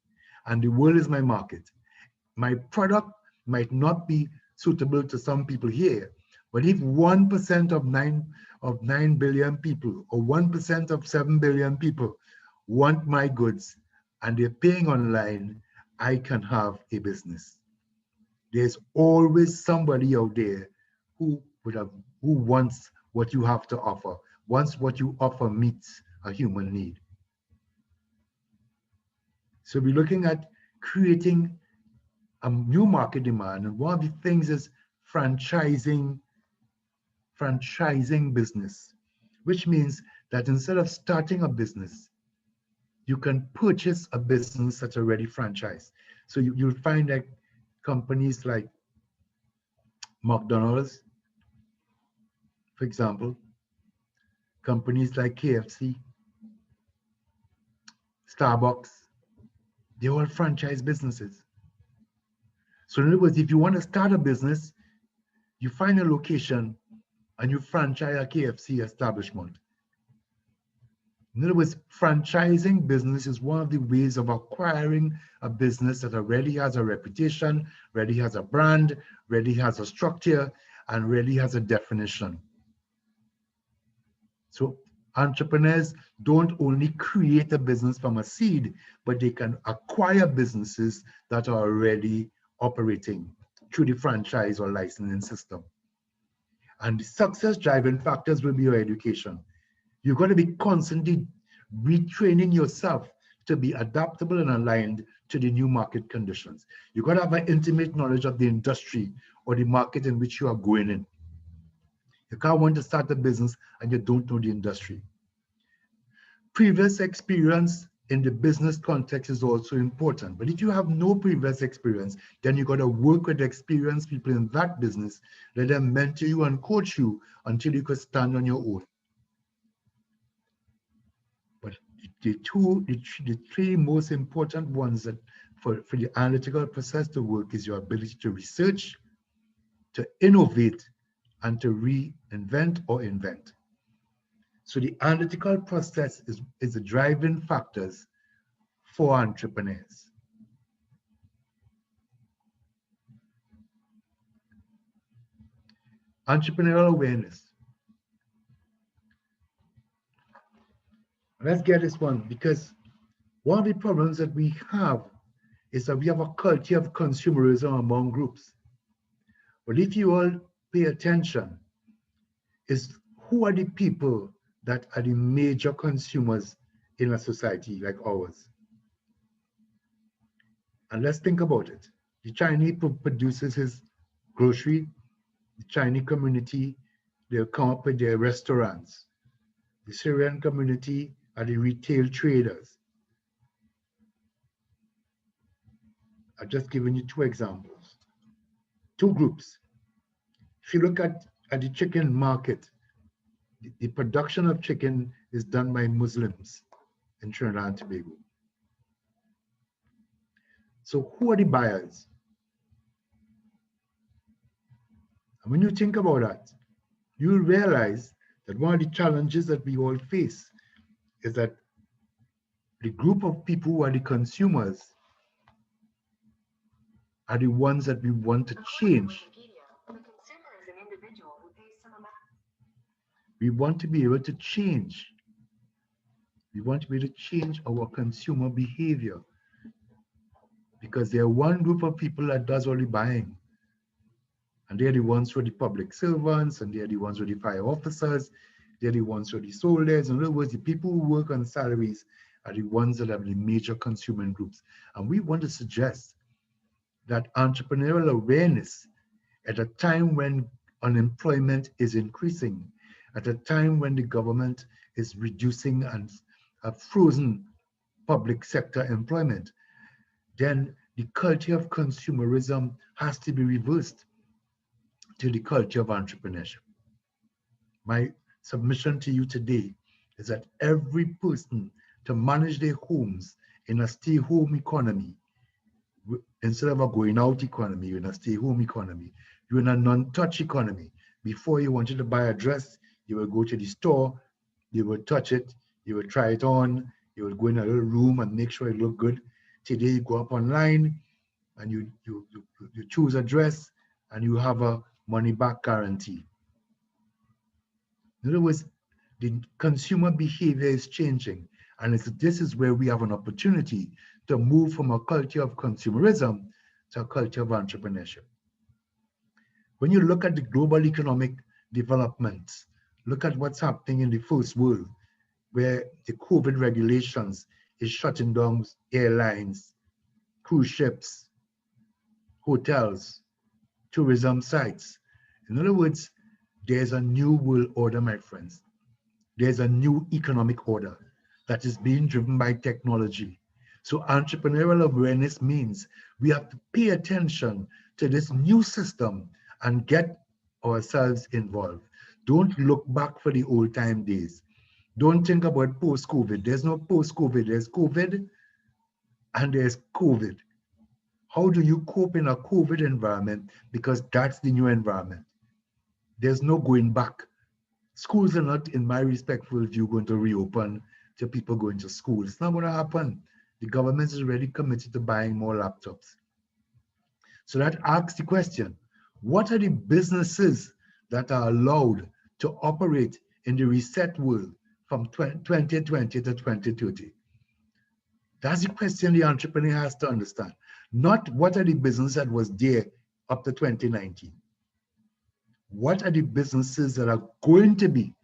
and the world is my market, my product might not be suitable to some people here, but if 1% of 9 billion people or 1% of 7 billion people want my goods and they're paying online, I can have a business. There's always somebody out there who wants what you have to offer, once what you offer meets a human need. So we're looking at creating a new market demand, and one of the things is franchising business, which means that instead of starting a business, you can purchase a business that's already franchised. So you'll find that companies like McDonald's, for example, companies like KFC, Starbucks, they're all franchise businesses. So in other words, if you want to start a business, you find a location and you franchise a KFC establishment. In other words, franchising business is one of the ways of acquiring a business that already has a reputation, already has a brand, already has a structure, and really has a definition. So entrepreneurs don't only create a business from a seed, but they can acquire businesses that are already operating through the franchise or licensing system. And the success driving factors will be your education. You've got to be constantly retraining yourself to be adaptable and aligned to the new market conditions. You've got to have an intimate knowledge of the industry or the market in which you are going in. You can't want to start a business and you don't know the industry. Previous experience in the business context is also important. But if you have no previous experience, then you got to work with experienced people in that business, let them mentor you and coach you until you could stand on your own. But the three most important ones that for the analytical process to work is your ability to research, to innovate, and to reinvent or invent. So the analytical process is the driving factors for entrepreneurs. Entrepreneurial awareness. Let's get this one, because one of the problems that we have is that we have a culture of consumerism among groups. But if you all pay attention, is who are the people that are the major consumers in a society like ours? And let's think about it. The Chinese produces his grocery, the Chinese community, they'll come up with their restaurants. The Syrian community are the retail traders. I've just given you two examples, two groups. If you look at the chicken market, the production of chicken is done by Muslims in Trinidad and Tobago. So who are the buyers? And when you think about that, you'll realize that one of the challenges that we all face is that the group of people who are the consumers are the ones that we want to change. We want to be able to change. We want to be able to change our consumer behavior, because there are one group of people that does all the buying. And they're the ones who are the public servants, and they're the ones who are the fire officers, they're the ones who are the soldiers. In other words, the people who work on salaries are the ones that are the major consuming groups. And we want to suggest that entrepreneurial awareness at a time when unemployment is increasing, at a time when the government is reducing and frozen public sector employment, then the culture of consumerism has to be reversed to the culture of entrepreneurship. My submission to you today is that every person, to manage their homes in a stay-home economy, instead of a going-out economy, you're in a stay-home economy, you're in a non-touch economy. Before, you wanted to buy a dress, you would go to the store, you would touch it, you would try it on, you would go in a little room and make sure it looked good. Today, you go up online and you choose a dress and you have a money-back guarantee. In other words, the consumer behavior is changing, and this is where we have an opportunity to move from a culture of consumerism to a culture of entrepreneurship. When you look at the global economic developments, look at what's happening in the first world, where the COVID regulations is shutting down airlines, cruise ships, hotels, tourism sites. In other words, there's a new world order, my friends. There's a new economic order that is being driven by technology. So entrepreneurial awareness means we have to pay attention to this new system and get ourselves involved. Don't look back for the old time days. Don't think about post-COVID. There's no post-COVID. There's COVID and there's COVID. How do you cope in a COVID environment? Because that's the new environment. There's no going back. Schools are not, in my respectful view, going to reopen to people going to school. It's not going to happen. The government is already committed to buying more laptops. So that asks the question, what are the businesses that are allowed to operate in the reset world from 2020 to 2030? That's the question the entrepreneur has to understand. Not what are the businesses that was there up to 2019. what are the businesses that are going to be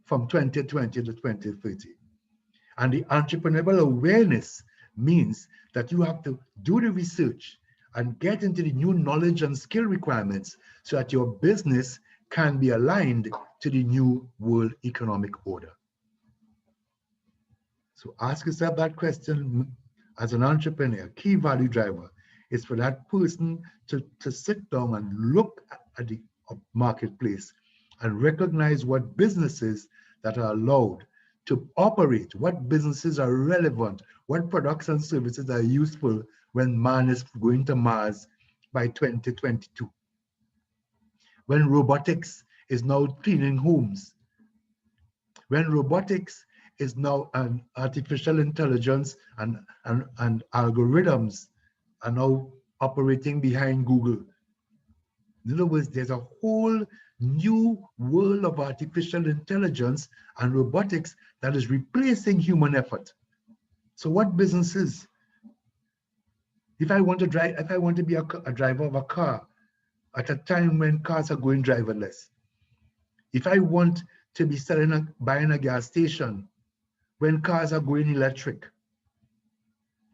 from 2020 to 2030? And the entrepreneurial awareness means that you have to do the research and get into the new knowledge and skill requirements so that your business can be aligned to the new world economic order. So ask yourself that question as an entrepreneur. Key value driver is for that person to sit down and look at the marketplace and recognize what businesses that are allowed to operate, what businesses are relevant, what products and services are useful when man is going to Mars by 2022. When robotics is now cleaning homes, when robotics is now an artificial intelligence and algorithms are now operating behind Google. In other words, there's a whole new world of artificial intelligence and robotics that is replacing human effort. So what businesses? If I want to be a driver of a car at a time when cars are going driverless, if I want to be buying a gas station when cars are going electric,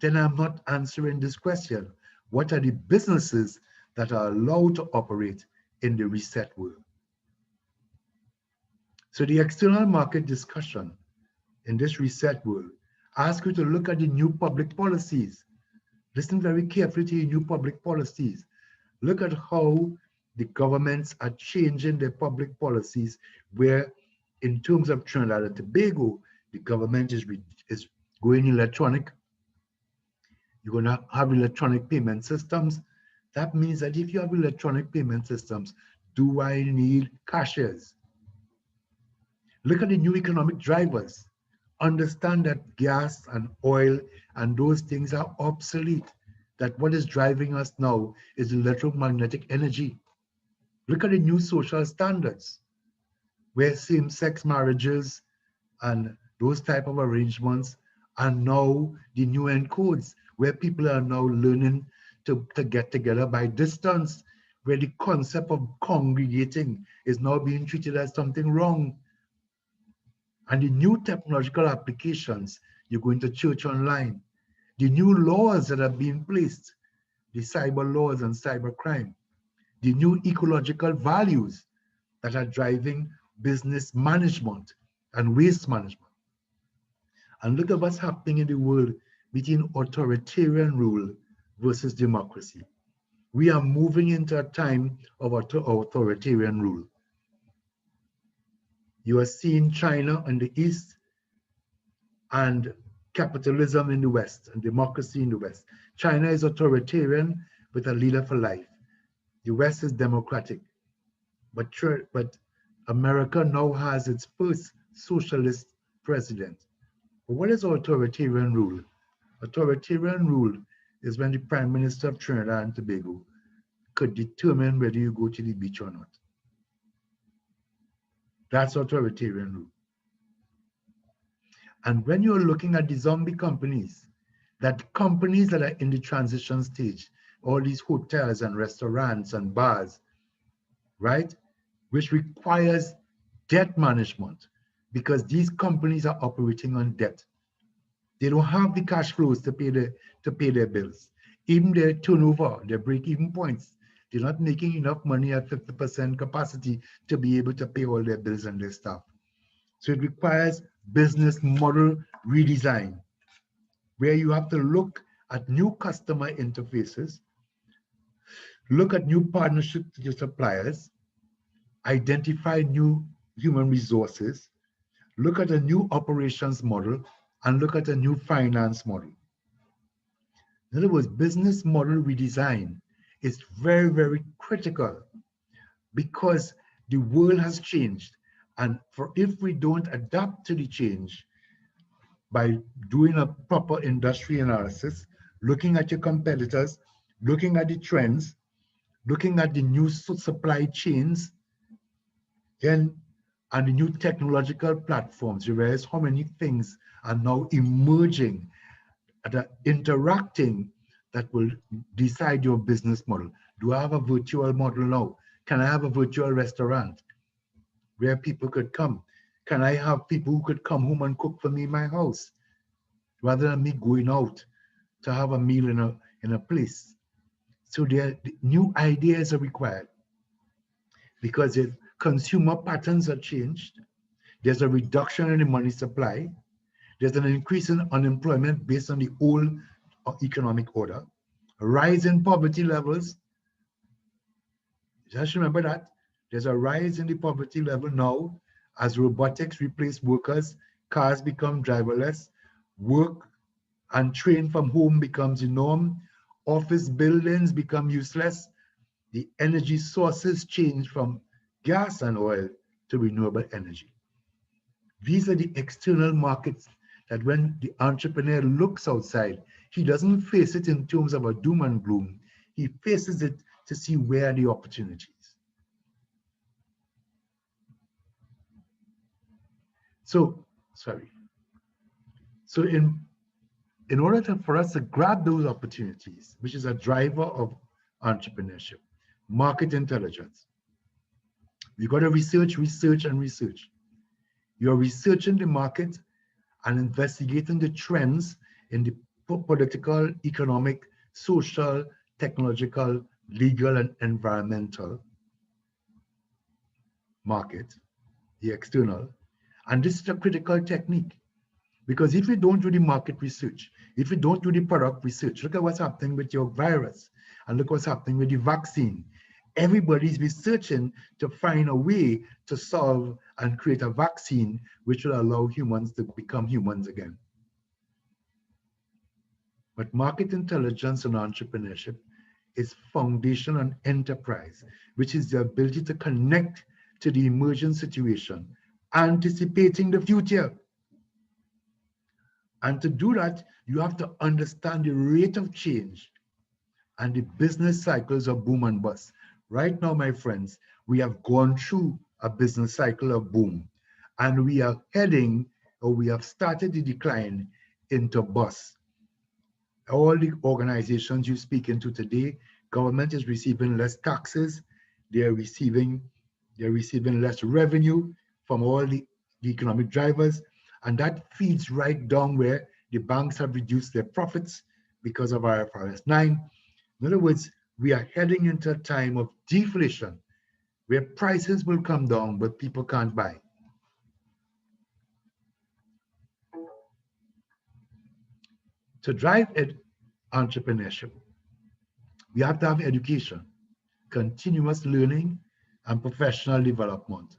then I'm not answering this question. What are the businesses that are allowed to operate in the reset world? So the external market discussion in this reset world asks you to look at the new public policies. Listen very carefully to your new public policies. Look at how the governments are changing their public policies, where in terms of Trinidad and Tobago, the government is going electronic. You're going to have electronic payment systems. That means that if you have electronic payment systems, do I need cashiers? Look at the new economic drivers. Understand that gas and oil and those things are obsolete. That what is driving us now is electromagnetic energy. Look at the new social standards, where same-sex marriages and those type of arrangements are now the new end codes, where people are now learning to get together by distance, where the concept of congregating is now being treated as something wrong. And the new technological applications, you're going to church online, the new laws that are being placed, the cyber laws and cyber crime, the new ecological values that are driving business management and waste management. And look at what's happening in the world between authoritarian rule versus democracy. We are moving into a time of authoritarian rule. You are seeing China in the East and capitalism in the West and democracy in the West. China is authoritarian with a leader for life. The West is democratic. But America now has its first socialist president. But what is authoritarian rule? Authoritarian rule is when the Prime Minister of Trinidad and Tobago could determine whether you go to the beach or not. That's authoritarian rule. And when you're looking at the zombie companies that are in the transition stage, all these hotels and restaurants and bars, right, which requires debt management, because these companies are operating on debt. They don't have the cash flows to pay their bills. Even their turnover, their break-even points, they're not making enough money at 50% capacity to be able to pay all their bills and their staff. So it requires business model redesign, where you have to look at new customer interfaces, look at new partnerships with your suppliers, identify new human resources, look at a new operations model, and look at a new finance model. In other words, business model redesign is very, very critical, because the world has changed. And if we don't adapt to the change by doing a proper industry analysis, looking at your competitors, looking at the trends, looking at the new supply chains, and the new technological platforms, you realize how many things are now emerging that are interacting that will decide your business model. Do I have a virtual model now? Can I have a virtual restaurant where people could come? Can I have people who could come home and cook for me in my house rather than me going out to have a meal in a place? So new ideas are required because if consumer patterns are changed, there's a reduction in the money supply, there's an increase in unemployment based on the old economic order, a rise in poverty levels. Just remember that there's a rise in the poverty level now as robotics replace workers, cars become driverless, work and train from home becomes the norm, office buildings become useless, the energy sources change from gas and oil to renewable energy. These are the external markets that when the entrepreneur looks outside, he doesn't face it in terms of a doom and gloom. He faces it to see where the opportunities. So in order for us to grab those opportunities, which is a driver of entrepreneurship, market intelligence, you got to research. You're researching the market and investigating the trends in the political, economic, social, technological, legal, and environmental market, the external. And this is a critical technique. Because if you don't do the market research, if you don't do the product research, look at what's happening with your virus and look what's happening with the vaccine. Everybody's researching to find a way to solve and create a vaccine which will allow humans to become humans again. But market intelligence and entrepreneurship is foundation on enterprise, which is the ability to connect to the emergent situation, anticipating the future. And to do that, you have to understand the rate of change and the business cycles of boom and bust. Right now, my friends, we have gone through a business cycle of boom, and we are heading, or we have started the decline into bust. All the organizations you speak into today, government is receiving less taxes, they're receiving less revenue from all the economic drivers, and that feeds right down where the banks have reduced their profits because of IFRS 9. In other words, we are heading into a time of deflation where prices will come down, but people can't buy. To drive entrepreneurship, we have to have education, continuous learning, and professional development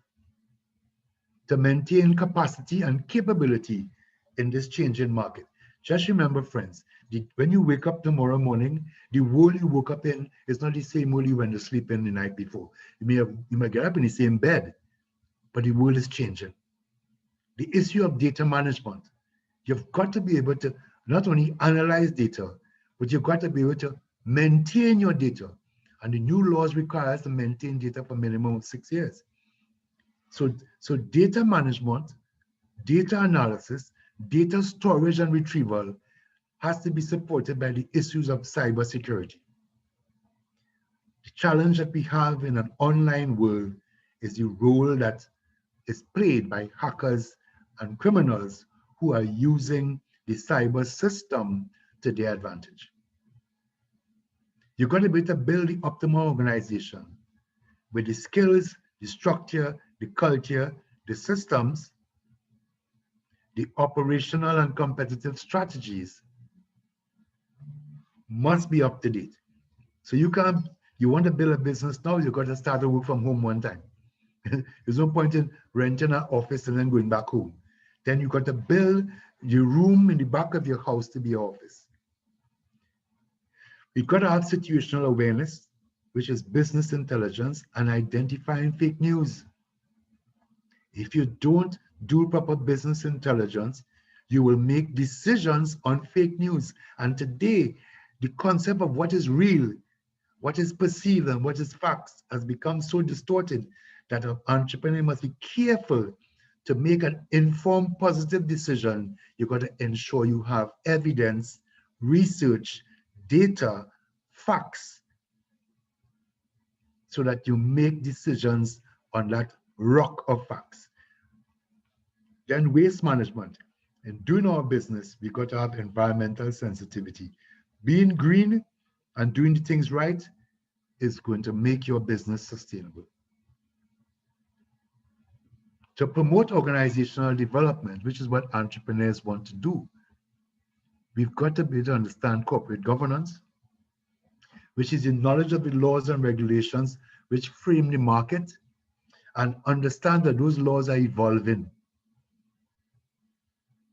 to maintain capacity and capability in this changing market. Just remember, friends, when you wake up tomorrow morning, the world you woke up in is not the same world you went to sleep in the night before. You may get up in the same bed, but the world is changing. The issue of data management, you've got to be able to not only analyze data, but you've got to be able to maintain your data. And the new laws require us to maintain data for a minimum of 6 years. So data management, data analysis, data storage and retrieval has to be supported by the issues of cybersecurity. The challenge that we have in an online world is the role that is played by hackers and criminals who are using the cyber system to their advantage. You've got to be able to build the optimal organization with the skills, the structure, the culture, the systems, the operational and competitive strategies must be up to date. So you want to build a business now, you've got to start to work from home one time. There's no point in renting an office and then going back home. Then you've got to build your room in the back of your house to be your office. You've got to have situational awareness, which is business intelligence and identifying fake news. If you don't do proper business intelligence, you will make decisions on fake news. And today, the concept of what is real, what is perceived, and what is facts has become so distorted that an entrepreneur must be careful to make an informed, positive decision. You've got to ensure you have evidence, research, data, facts, so that you make decisions on that rock of facts. Then waste management. In doing our business, we got to have environmental sensitivity. Being green and doing the things right is going to make your business sustainable. To promote organizational development, which is what entrepreneurs want to do, we've got to be able to understand corporate governance, which is the knowledge of the laws and regulations which frame the market, and understand that those laws are evolving.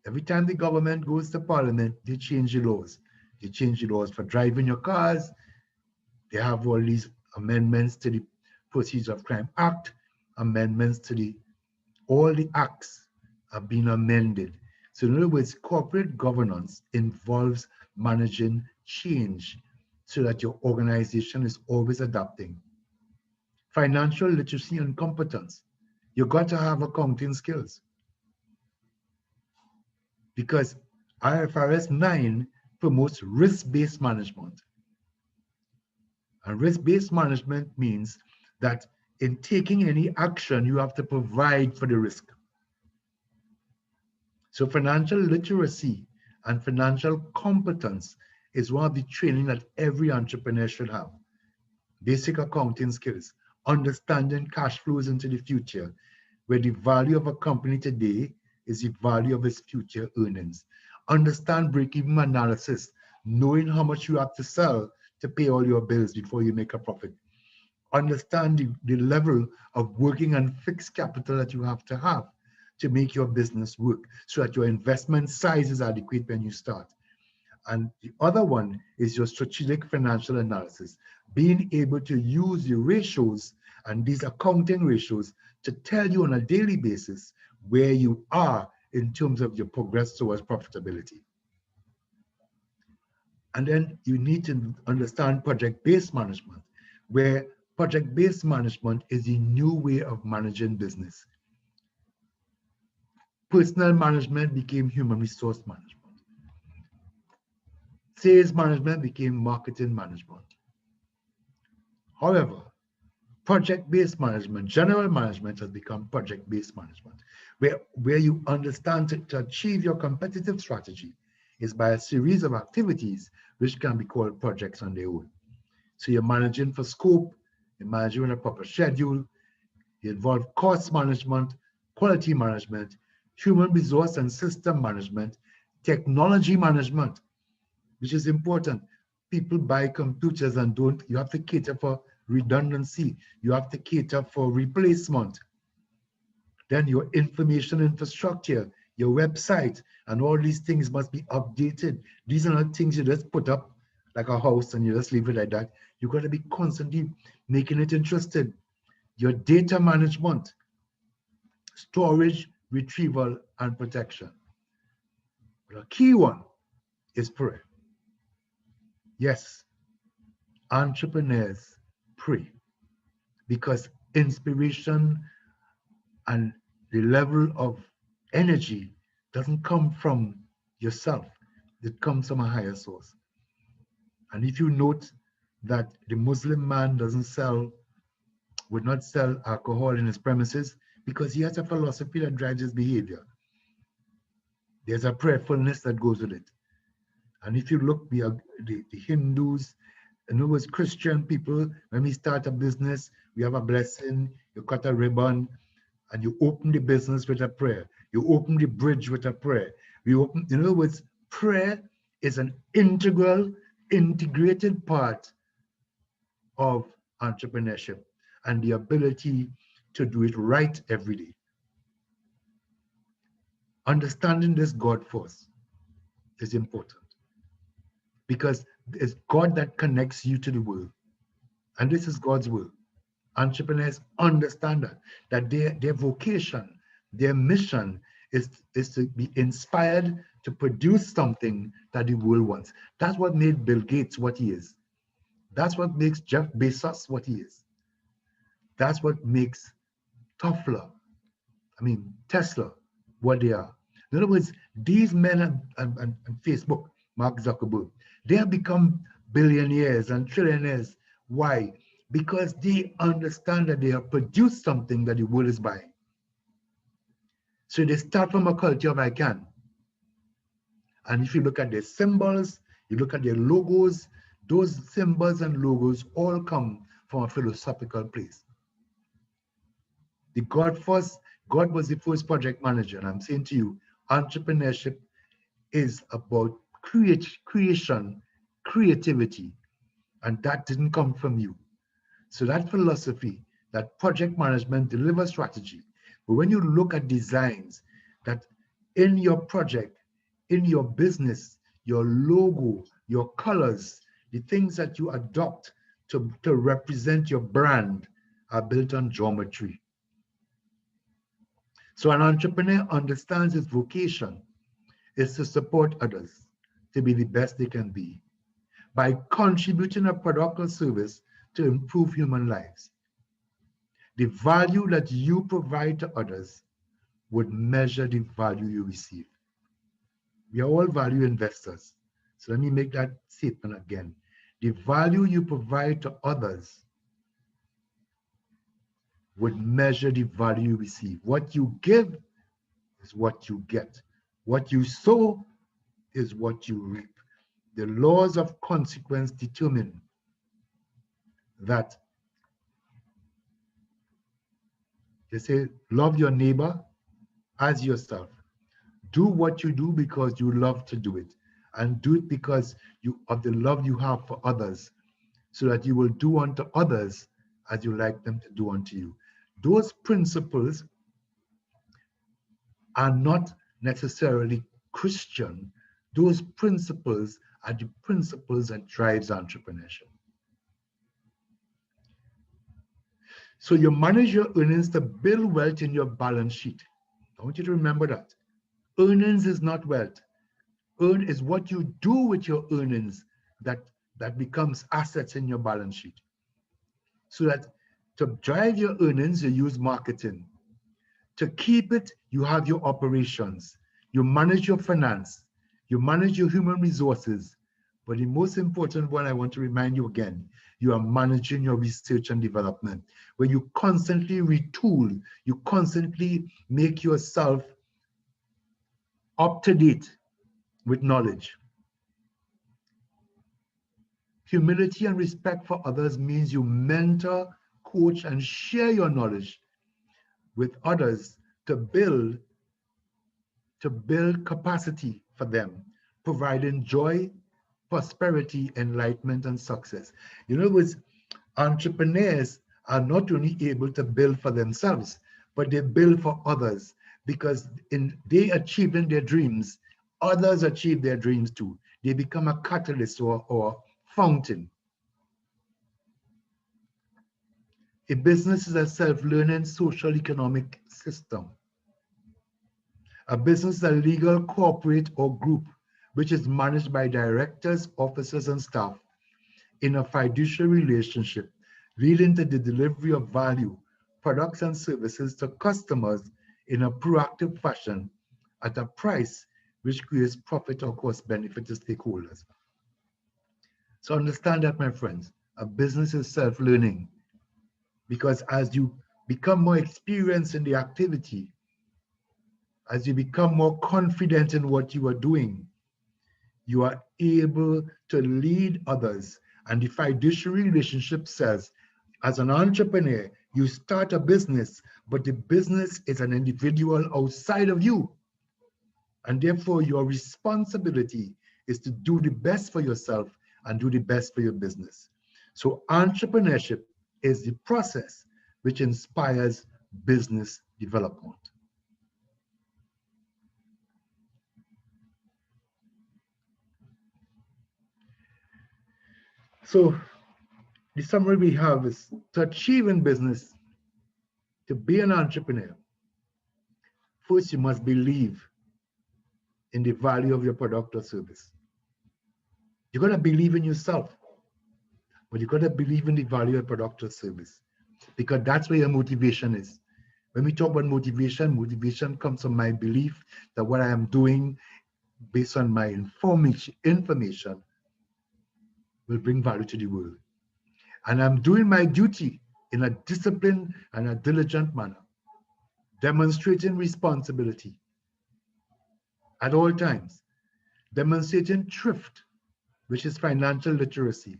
Every time the government goes to parliament, they change the laws. They change the laws for driving your cars. They have all these amendments to the Proceeds of Crime Act, amendments to all the acts are being amended. So in other words, corporate governance involves managing change so that your organization is always adapting. Financial literacy and competence. You got to have accounting skills, because IFRS 9 promotes risk-based management. And risk-based management means that in taking any action, you have to provide for the risk. So financial literacy and financial competence is one of the training that every entrepreneur should have. Basic accounting skills, understanding cash flows into the future, where the value of a company today is the value of its future earnings. Understand break-even analysis, knowing how much you have to sell to pay all your bills before you make a profit. Understand the level of working and fixed capital that you have to make your business work, so that your investment size is adequate when you start. And the other one is your strategic financial analysis, being able to use the ratios and these accounting ratios to tell you on a daily basis where you are in terms of your progress towards profitability. And then you need to understand project-based management, where project-based management is a new way of managing business. Personnel management became human resource management. Sales management became marketing management. However, project-based management, general management has become project-based management, where you understand to achieve your competitive strategy is by a series of activities which can be called projects on their own. So you're managing for scope, you're managing on a proper schedule, you involve cost management, quality management, human resource and system management, technology management, which is important. People buy computers and you have to cater for redundancy. You have to cater for replacement. Then your information infrastructure, your website, and all these things must be updated. These are not things you just put up like a house and you just leave it like that. You've got to be constantly making it interested. Your data management, storage, retrieval, and protection. But a key one is prayer. Yes, entrepreneurs pray, because inspiration and the level of energy doesn't come from yourself. It comes from a higher source. And if you note that the Muslim man would not sell alcohol in his premises, because he has a philosophy that drives his behavior. There's a prayerfulness that goes with it. And if you look, the Hindus, in other words, Christian people, when we start a business, we have a blessing, you cut a ribbon, and you open the business with a prayer. You open the bridge with a prayer. In other words, prayer is an integrated part of entrepreneurship and the ability to do it right every day. Understanding this God force is important, because it's God that connects you to the world. And this is God's will. Entrepreneurs understand that their vocation, their mission is to be inspired to produce something that the world wants. That's what made Bill Gates what he is. That's what makes Jeff Bezos what he is. That's what makes Tesla what they are. In other words, these men and Facebook, Mark Zuckerberg, they have become billionaires and trillionaires. Why? because they understand that they have produced something that the world is buying. So they start from a culture of I can. And if you look at their symbols, you look at their logos, those symbols and logos all come from a philosophical place. God was the first project manager. And I'm saying to you, entrepreneurship is about creation, creativity, and that didn't come from you. So that philosophy, that project management delivers strategy. But when you look at designs, that in your project, in your business, your logo, your colors, the things that you adopt to represent your brand are built on geometry. So an entrepreneur understands his vocation is to support others to be the best they can be by contributing a product or service to improve human lives. The value that you provide to others would measure the value you receive. We are all value investors. So let me make that statement again. The value you provide to others would measure the value you receive. What you give is what you get. What you sow is what you reap. The laws of consequence determine that they say, love your neighbor as yourself. Do what you do because you love to do it, and do it because of the love you have for others, so that you will do unto others as you like them to do unto you. Those principles are not necessarily Christian. Those principles are the principles that drives entrepreneurship. So you manage your earnings to build wealth in your balance sheet. I want you to remember that. Earnings is not wealth. Earn is what you do with your earnings that becomes assets in your balance sheet. So that to drive your earnings, you use marketing. To keep it, you have your operations. You manage your finance. You manage your human resources. But the most important one, I want to remind you again, you are managing your research and development, where you constantly retool, you constantly make yourself up to date with knowledge. Humility and respect for others means you mentor, coach, and share your knowledge with others to build capacity for them, providing joy, prosperity, enlightenment, and success. In other words, entrepreneurs are not only able to build for themselves, but they build for others, because in they achieving their dreams, others achieve their dreams too. They become a catalyst or fountain. A business is a self-learning social economic system. A business is a legal corporate or group which is managed by directors, officers, and staff in a fiduciary relationship, leading to the delivery of value, products, and services to customers in a proactive fashion at a price which creates profit or cost benefit to stakeholders. So understand that, my friends, a business is self-learning, because as you become more experienced in the activity, as you become more confident in what you are doing, you are able to lead others. And the fiduciary relationship says, as an entrepreneur, you start a business, but the business is an individual outside of you. And therefore, your responsibility is to do the best for yourself and do the best for your business. So entrepreneurship is the process which inspires business development. So the summary we have is, to achieve in business, to be an entrepreneur, first you must believe in the value of your product or service. You gotta believe in yourself, but you gotta believe in the value of product or service, because that's where your motivation is. When we talk about motivation, motivation comes from my belief that what I am doing based on my information will bring value to the world. And I'm doing my duty in a disciplined and a diligent manner, demonstrating responsibility at all times, demonstrating thrift, which is financial literacy,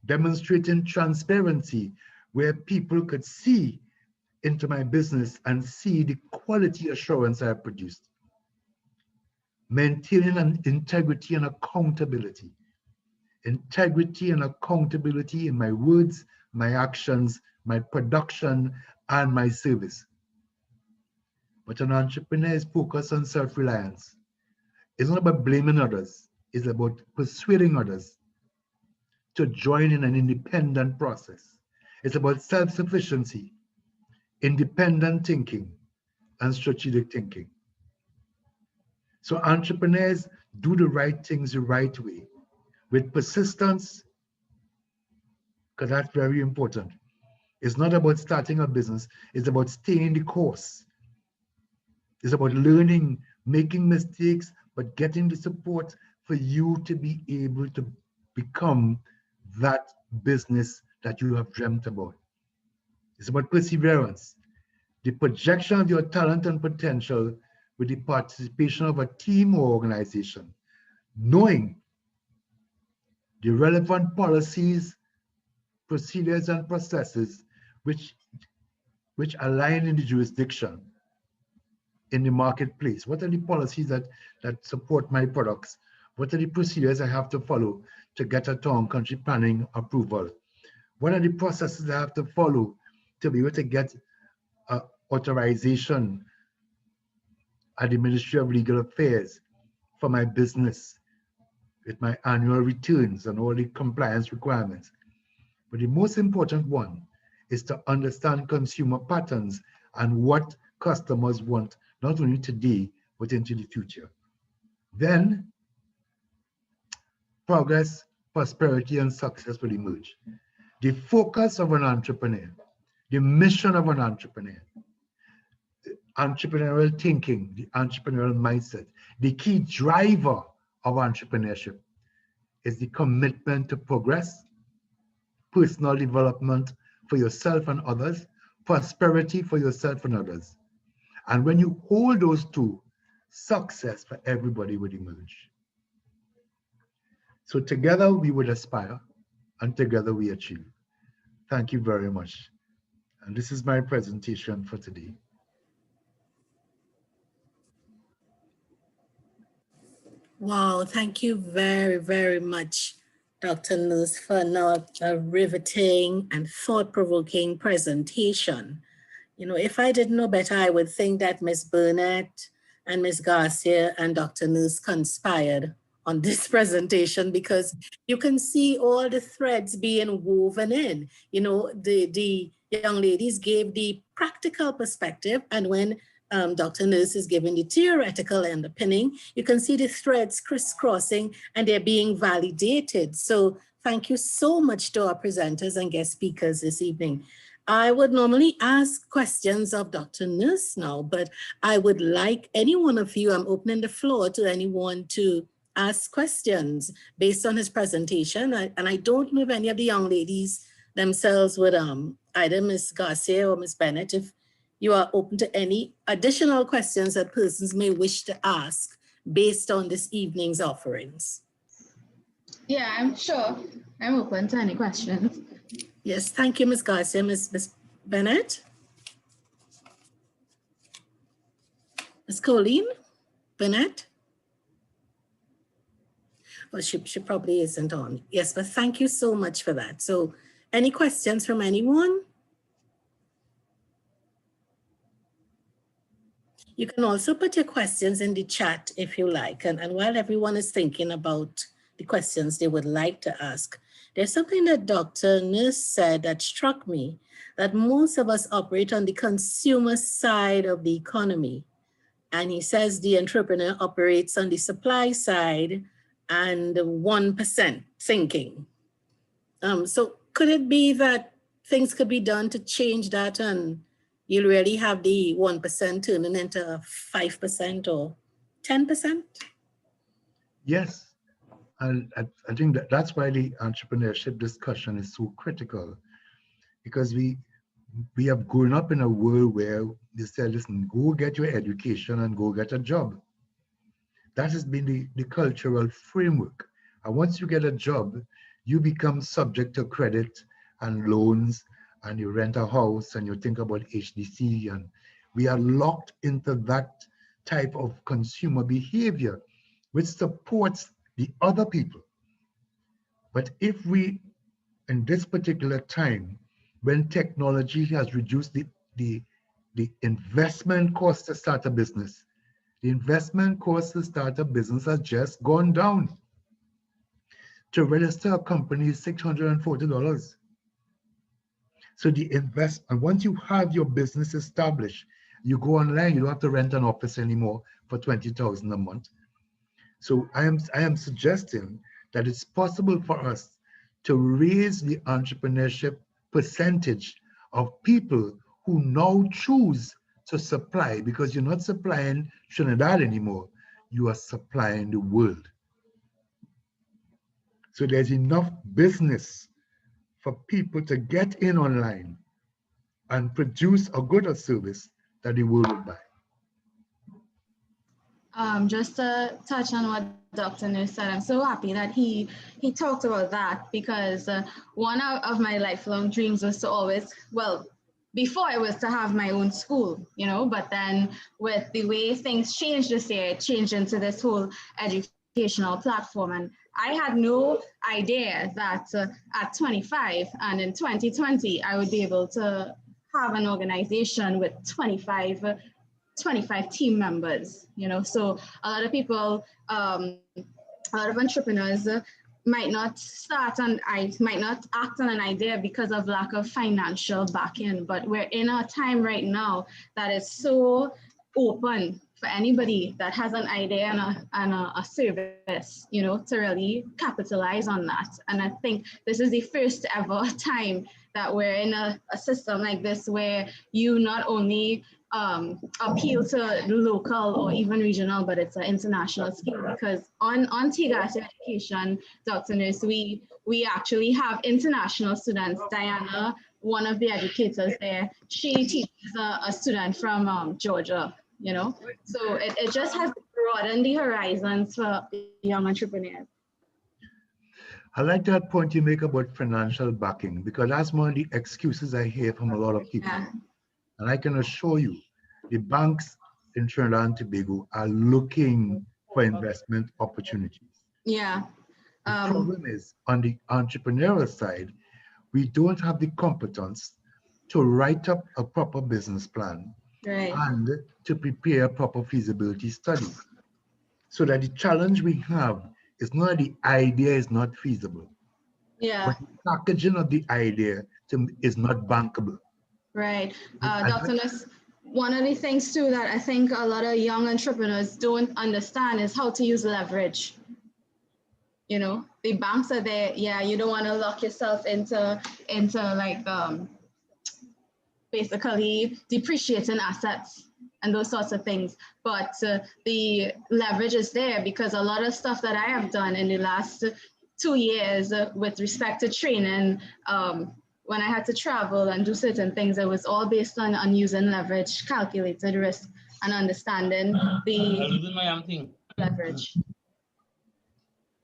demonstrating transparency, where people could see into my business and see the quality assurance I have produced, maintaining an integrity and accountability. Integrity and accountability in my words, my actions, my production, and my service. But an entrepreneur is focused on self-reliance. It's not about blaming others. It's about persuading others to join in an independent process. It's about self-sufficiency, independent thinking, and strategic thinking. So entrepreneurs do the right things the right way, with persistence, because that's very important. It's not about starting a business, it's about staying the course. It's about learning, making mistakes, but getting the support for you to be able to become that business that you have dreamt about. It's about perseverance, the projection of your talent and potential with the participation of a team or organization, knowing the relevant policies, procedures, and processes which align in the jurisdiction, in the marketplace. What are the policies that support my products? What are the procedures I have to follow to get a town country planning approval? What are the processes I have to follow to be able to get authorization at the Ministry of Legal Affairs for my business with my annual returns and all the compliance requirements? But the most important one is to understand consumer patterns and what customers want, not only today, but into the future. Then progress, prosperity, and success will emerge. The focus of an entrepreneur, the mission of an entrepreneur, entrepreneurial thinking, the entrepreneurial mindset, the key driver of entrepreneurship is the commitment to progress, personal development for yourself and others, prosperity for yourself and others. And when you hold those two, success for everybody would emerge. So together we would aspire, and together we achieve. Thank you very much. And this is my presentation for today. Wow, thank you very, very much, Dr. Nurse, for a riveting and thought-provoking presentation. You know, if I didn't know better, I would think that Ms. Burnett and Ms. Garcia and Dr. Nurse conspired on this presentation, because you can see all the threads being woven in. You know, the young ladies gave the practical perspective, and when Dr. Nurse is giving the theoretical underpinning, you can see the threads crisscrossing and they're being validated. So thank you so much to our presenters and guest speakers this evening. I would normally ask questions of Dr. Nurse now, but I would like any one of you, I'm opening the floor to anyone to ask questions based on his presentation. And I don't know if any of the young ladies themselves would, either Ms. Garcia or Ms. Bennett, if you are open to any additional questions that persons may wish to ask based on this evening's offerings. Yeah, I'm sure. I'm open to any questions. Yes, thank you, Ms. Garcia. Ms. Bennett? Ms. Colleen? Bennett? Well, she probably isn't on. Yes, but thank you so much for that. So any questions from anyone? You can also put your questions in the chat if you like. And while everyone is thinking about the questions they would like to ask, there's something that Dr. Nurse said that struck me, that most of us operate on the consumer side of the economy. And he says the entrepreneur operates on the supply side and 1% thinking. So could it be that things could be done to change that and you'll really have the 1% turning into 5% or 10%? Yes, And I think that's why the entrepreneurship discussion is so critical, because we have grown up in a world where they say, listen, go get your education and go get a job. That has been the cultural framework. And once you get a job, you become subject to credit and loans, and you rent a house and you think about HDC, and we are locked into that type of consumer behavior, which supports the other people. But if we, in this particular time, when technology has reduced the investment cost to start a business, the investment cost to start a business has just gone down. To register a company is $640. So the investment, once you have your business established, you go online, you don't have to rent an office anymore for $20,000 a month. So I am suggesting that it's possible for us to raise the entrepreneurship percentage of people who now choose to supply, because you're not supplying Trinidad anymore, you are supplying the world. So there's enough business for people to get in online and produce a good or service that the world will buy. Just to touch on what Dr. Nurse said, I'm so happy that he talked about that, because one of my lifelong dreams was to always, well, before it was to have my own school, you know, but then with the way things changed this year, it changed into this whole educational platform. And I had no idea that at 25 and in 2020, I would be able to have an organization with 25 team members, you know. So a lot of people, a lot of entrepreneurs might not start and might not act on an idea because of lack of financial backing. But we're in a time right now that is so open for anybody that has an idea and a service, you know, to really capitalize on that. And I think this is the first ever time that we're in a system like this, where you not only appeal to local or even regional, but it's an international scale, because on Seagas Education, Dr. Nurse, we actually have international students. Dianna, one of the educators there, she teaches a student from Georgia, you know. So it just has broadened the horizons for young entrepreneurs. I like that point you make about financial backing, because that's one of the excuses I hear from a lot of people. Yeah. And I can assure you, the banks in Trinidad and Tobago are looking for investment opportunities. Yeah. The problem is, on the entrepreneurial side, we don't have the competence to write up a proper business plan, right, and to prepare a proper feasibility study. So that the challenge we have is not that the idea is not feasible, yeah, but the packaging of the idea is not bankable. right. Dr. Nurse, one of the things too that I think a lot of young entrepreneurs don't understand is how to use leverage. You know, the banks are there. Yeah, you don't want to lock yourself into like basically depreciating assets and those sorts of things. But the leverage is there, because a lot of stuff that I have done in the last 2 years with respect to training, when I had to travel and do certain things, it was all based on using leverage, calculated risk, and understanding the leverage.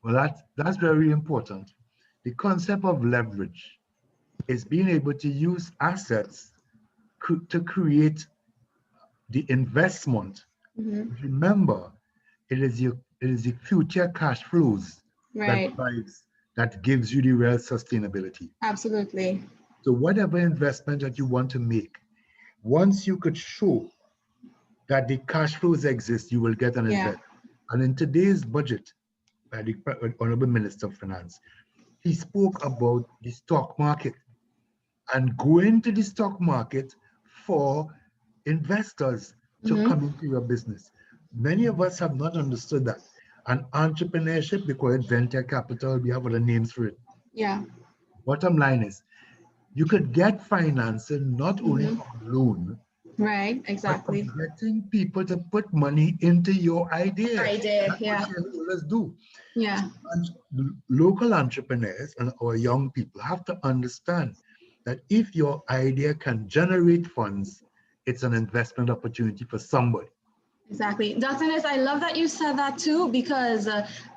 Well, that's very important. The concept of leverage is being able to use assets to create the investment. Mm-hmm. Remember, it is the future cash flows Right. that gives you the real sustainability. Absolutely. So whatever investment that you want to make, once you could show that the cash flows exist, you will get an investment. And in today's budget, by the Honorable Minister of Finance, he spoke about the stock market and going to the stock market for investors to come into your business. Many of us have not understood that. And entrepreneurship, we call it venture capital, we have other names for it. Yeah. Bottom line is, you could get financing not only from a loan, Right, but exactly. of getting people to put money into your idea. That's Yeah. what shareholders do. Yeah. And local entrepreneurs and our young people have to understand that if your idea can generate funds, it's an investment opportunity for somebody. Exactly. Dominus, I love that you said that too, because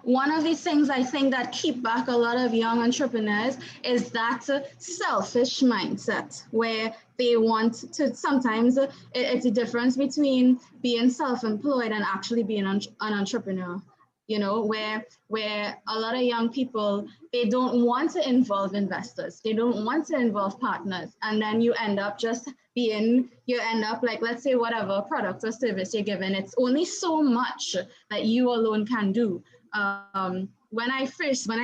one of the things I think that keep back a lot of young entrepreneurs is that selfish mindset where they want to, sometimes it's a difference between being self-employed and actually being an entrepreneur. You know, where a lot of young people, they don't want to involve investors, they don't want to involve partners, and then you end up like, let's say whatever product or service you're given, it's only so much that you alone can do. When I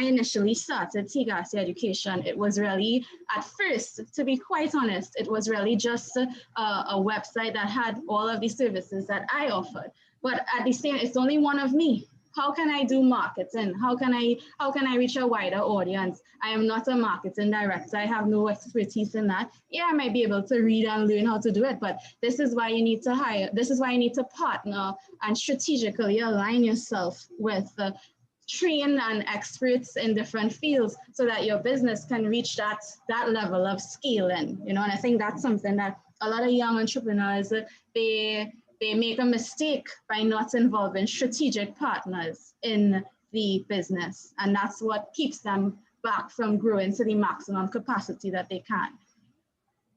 initially started Seagas Education, it was really, at first, to be quite honest, it was really just a website that had all of the services that I offered. But at the same, it's only one of me. How can I do marketing? How can I reach a wider audience? I am not a marketing director. I have no expertise in that. Yeah, I might be able to read and learn how to do it, but this is why you need to hire. This is why you need to partner and strategically align yourself with trained and experts in different fields so that your business can reach that level of scaling. You know, and I think that's something that a lot of young entrepreneurs, they make a mistake by not involving strategic partners in the business. And that's what keeps them back from growing to the maximum capacity that they can.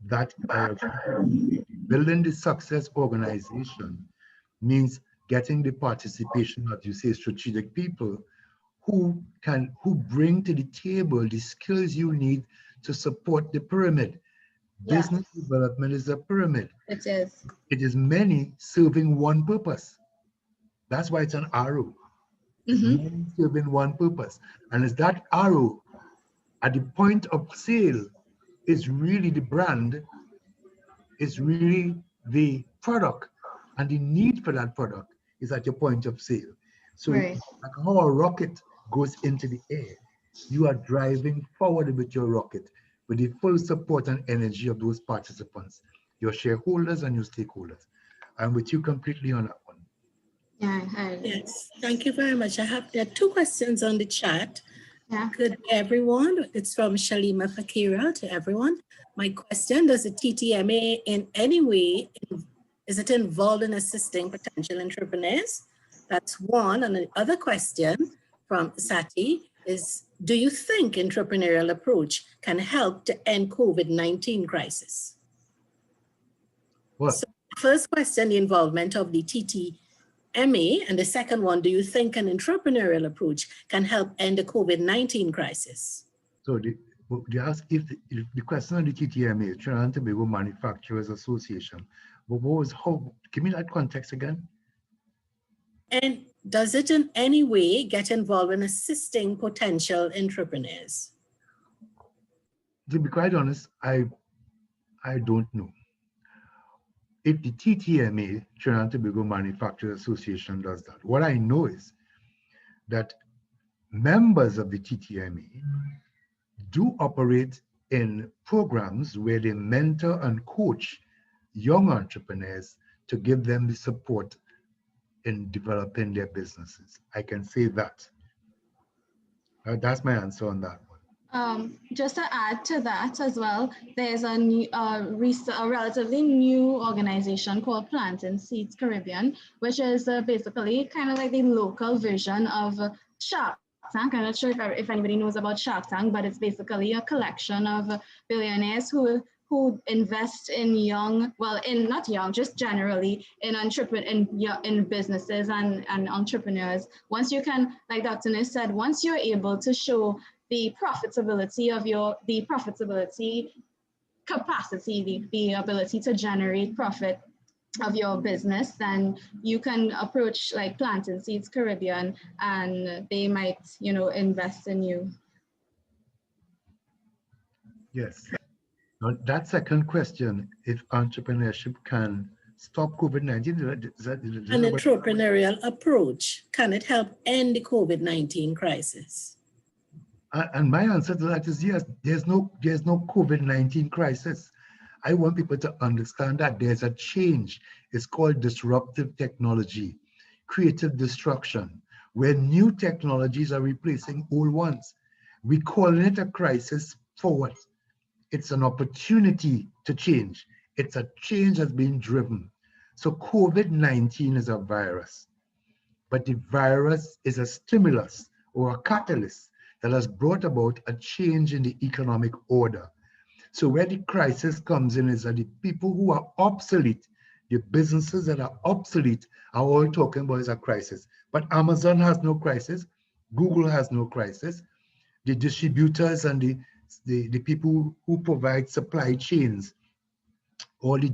That building the success organization means getting the participation, as you say, strategic people who bring to the table the skills you need to support the pyramid. Yes. Business development is a pyramid. It is. It is many serving one purpose. That's why it's an arrow. It's many serving one purpose. And it's that arrow at the point of sale is really the brand, is really the product, and the need for that product is at your point of sale. So Right. like how a rocket goes into the air, you are driving forward with your rocket with the full support and energy of those participants, your shareholders and your stakeholders. I'm with you completely on that one. Yeah. Yes, thank you very much. There are two questions on the chat. Yeah. Good, everyone. It's from Shalima Fakira to everyone. My question, does the TTMA in any way, is it involved in assisting potential entrepreneurs? That's one. And the other question from Sati is, do you think entrepreneurial approach can help to end COVID-19 crisis? What? So first question, the involvement of the TTMA, and the second one, do you think an entrepreneurial approach can help end the COVID-19 crisis? So they ask if the question on the TTMA, Trinidad and Tobago Manufacturers Association, give me that context again. And does it in any way get involved in assisting potential entrepreneurs? To be quite honest, I don't know. If the TTMA, Trinidad and Tobago Manufacturers Association, does that, what I know is that members of the TTMA do operate in programs where they mentor and coach young entrepreneurs to give them the support in developing their businesses. I can say that. That's my answer on that one. Just to add to that as well, there's a new, a relatively new organization called Planting Seeds Caribbean, which is basically kind of like the local version of Shark Tank. I'm not sure if anybody knows about Shark Tank, but it's basically a collection of billionaires who invest in just generally in businesses and entrepreneurs. Once you can, like Dr. Nurse said, once you're able to show the profitability capacity, the ability to generate profit of your business, then you can approach like Planting Seeds Caribbean and they might, invest in you. Yes. Now, that second question, if entrepreneurship can stop COVID-19, An entrepreneurial approach, can it help end the COVID-19 crisis? And my answer to that is yes. There's no COVID-19 crisis. I want people to understand that there's a change. It's called disruptive technology, creative destruction, where new technologies are replacing old ones. We call it a crisis for what? It's an opportunity to change. It's a change that's being driven. So COVID-19 is a virus, but the virus is a stimulus or a catalyst that has brought about a change in the economic order. So where the crisis comes in is that the people who are obsolete, the businesses that are obsolete are all talking about is a crisis. But Amazon has no crisis. Google has no crisis. The distributors and the people who provide supply chains, all the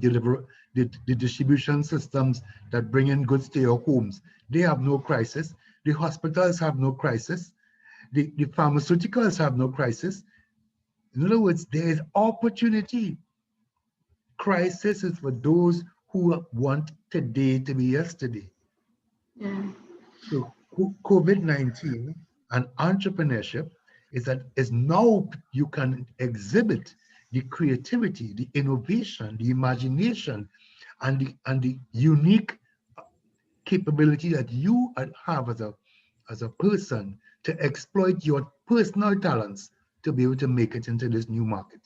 distribution systems that bring in goods to your homes, they have no crisis. The hospitals have no crisis. The pharmaceuticals have no crisis. In other words, there is opportunity. Crisis is for those who want today to be yesterday. Yeah. So COVID-19 and entrepreneurship is now you can exhibit the creativity, the innovation, the imagination, and the unique capability that you have as a person to exploit your personal talents to be able to make it into this new market,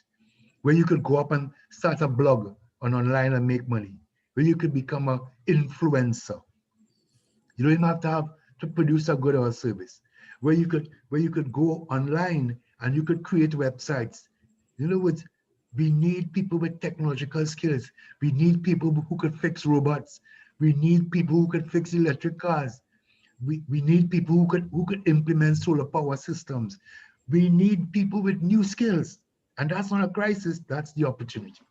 where you could go up and start a blog on online and make money, where you could become an influencer. You don't even have to produce a good or a service, where you could go online and you could create websites. In other words, we need people with technological skills. We need people who could fix robots. We need people who could fix electric cars. We need people who could implement solar power systems. We need people with new skills. And that's not a crisis, that's the opportunity.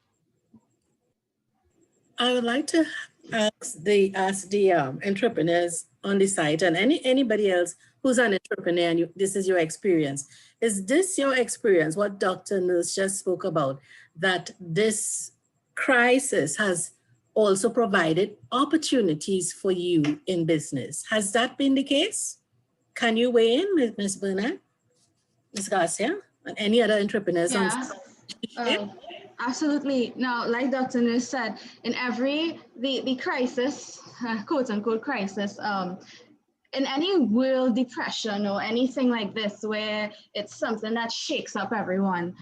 I would like to ask the entrepreneurs on the site and anybody else who's an entrepreneur and this is your experience. Is this your experience, what Dr. Nurse just spoke about, that this crisis has also provided opportunities for you in business? Has that been the case? Can you weigh in with Ms. Bernard, Ms. Garcia, and any other entrepreneurs on Yeah. Absolutely. Now, like Dr. Nurse said, in the crisis, quote unquote crisis, in any world depression or anything like this, where it's something that shakes up everyone,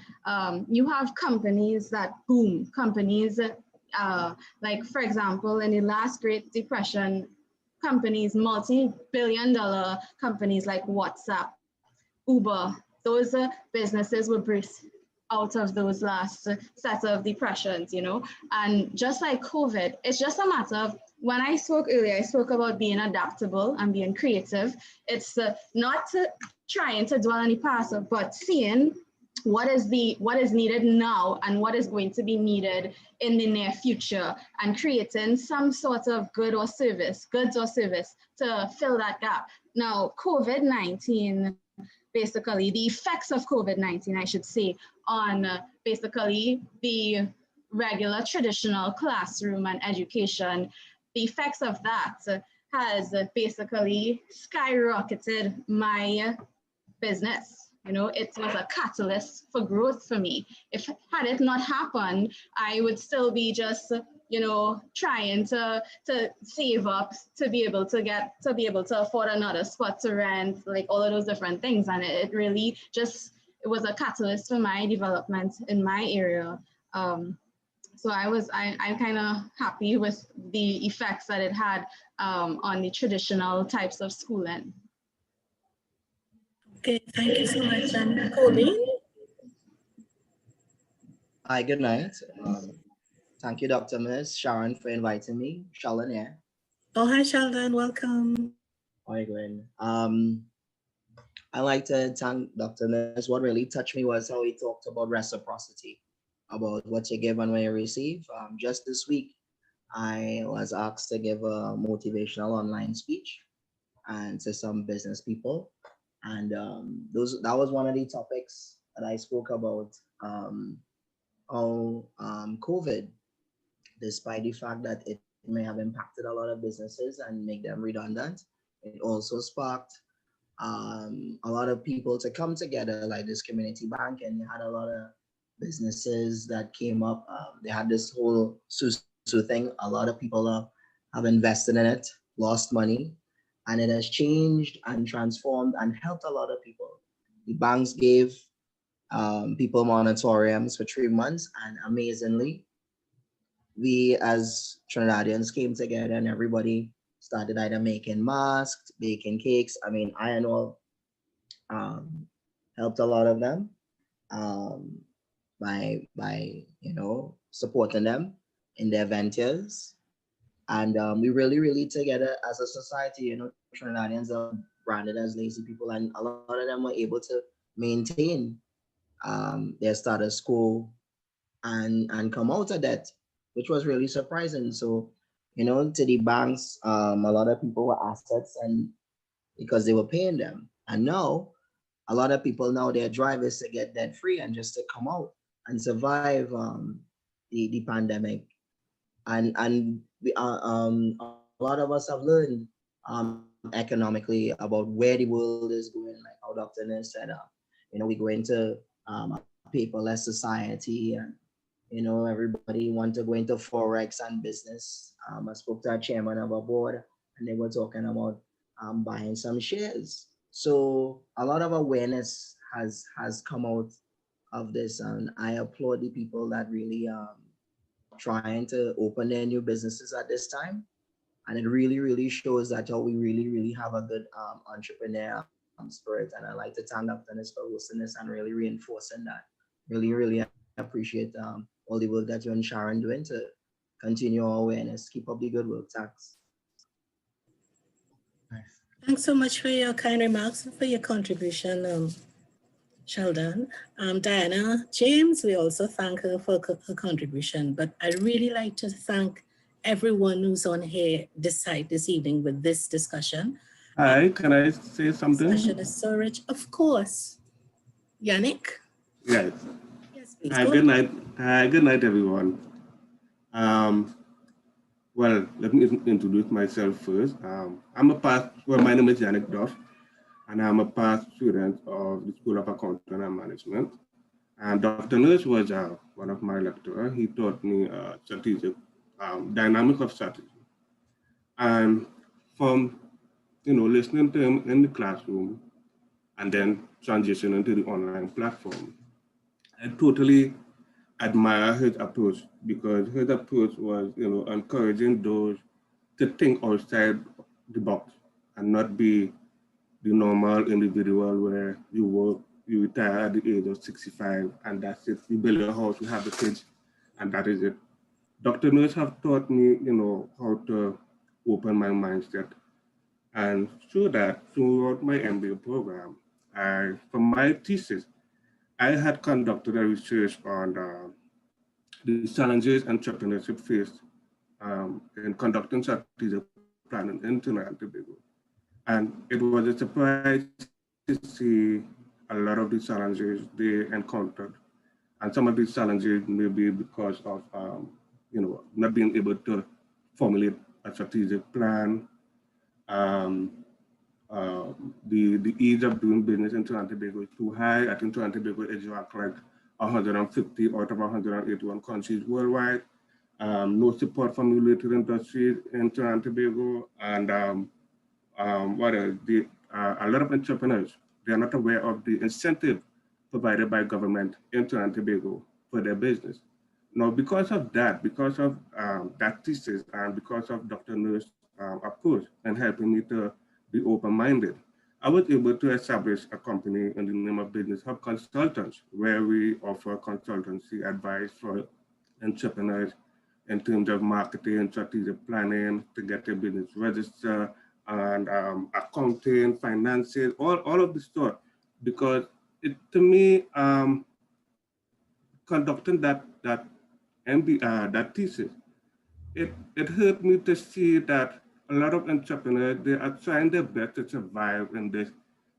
you have companies that boom, companies like, for example, in the last Great Depression, companies, multi-billion-dollar companies like WhatsApp, Uber, those businesses were birthed out of those last set of depressions, you know. And just like COVID, it's just a matter of, when I spoke earlier, I spoke about being adaptable and being creative. It's not trying to dwell on the past, but seeing what is needed now and what is going to be needed in the near future, and creating some sort of goods or service to fill that gap. Now, COVID-19, basically the effects of COVID-19, I should say, on basically the regular traditional classroom and education, the effects of that has basically skyrocketed my business. You know, it was a catalyst for growth for me. Had it not happened, I would still be just, you know, trying to save up to be able to afford another spot to rent, like all of those different things. And it really just, it was a catalyst for my development in my area. So I'm kind of happy with the effects that it had on the traditional types of schooling. Okay, thank you so much. And Colleen? Hi, good night. Thank you, Dr. Miss Sharon, for inviting me. Sharon here. Oh, hi, Sheldon. Welcome. Hi, Gwen. I like to thank Dr. Miss. What really touched me was how he talked about reciprocity, about what you give and what you receive. Just this week, I was asked to give a motivational online speech and to some business people. And that was one of the topics that I spoke about, how COVID, despite the fact that it may have impacted a lot of businesses and make them redundant, it also sparked a lot of people to come together, like this community bank, and you had a lot of businesses that came up. They had this whole susu thing. A lot of people have invested in it, lost money, and it has changed and transformed and helped a lot of people. The banks gave people moratoriums for 3 months, and amazingly, we as Trinidadians came together and everybody started either making masks, baking cakes. I mean, Iron All helped a lot of them um, by supporting them in their ventures. And we really together as a society, Trinidadians are branded as lazy people, and a lot of them were able to maintain their status quo and come out of debt, which was really surprising. So, to the banks, a lot of people were assets and because they were paying them. And now a lot of people now their drive is to get debt free and just to come out and survive the pandemic. And we are a lot of us have learned economically about where the world is going, like how Dr. Nurse said, we go into a paperless society, and everybody want to go into forex and business. I spoke to a chairman of a board, and they were talking about buying some shares. So a lot of awareness has come out of this, and I applaud the people that really trying to open their new businesses at this time. And it really shows that we really have a good entrepreneur spirit. And I like to thank Dr. Ness for hosting this and really reinforcing that. Really appreciate all the work that you and Sharon doing to continue our awareness. Keep up the good work. Thanks. Nice. Thanks so much for your kind remarks and for your contribution, Sheldon. Dianna, James, we also thank her for her contribution, but I'd really like to thank everyone who's on here this evening with this discussion. Hi, can I say something? Discussion is so rich. Of course. Yannick? Yes. Yes, please. Hi, good night. Hi, good night, everyone. Well, let me introduce myself first. My name is Yannick Duff, and I'm a past student of the School of Accounting and Management. And Dr. Nurse was one of my lecturers. He taught me strategic, dynamic of strategy. And from, listening to him in the classroom and then transitioning to the online platform, I totally admire his approach, because his approach was, encouraging those to think outside the box and not be the normal individual where you work, you retire at the age of 65, and that's it. You build a house, you have the kids, and that is it. Dr. Nurse have taught me, how to open my mindset. And through that, throughout my MBA program, for my thesis, I had conducted a research on the challenges entrepreneurship faced in conducting strategic planning in Trinidad and Tobago. And it was a surprise to see a lot of the challenges they encountered. And some of these challenges may be because of, not being able to formulate a strategic plan. The ease of doing business in Trinidad and Tobago is too high. I think Trinidad and Tobago is ranked like 150 out of 181 countries worldwide. No support from related industries in Trinidad and Tobago, and a lot of entrepreneurs, they are not aware of the incentive provided by government in Trinidad and Tobago for their business. Now, because of that thesis, and because of Dr. Nurse's approach and helping me to be open-minded, I was able to establish a company in the name of Business Hub Consultants, where we offer consultancy advice for entrepreneurs in terms of marketing and strategic planning to get their business registered, and accounting, finances, all of this stuff. Because to me, conducting that thesis, it hurt me to see that a lot of entrepreneurs, they are trying their best to survive in this,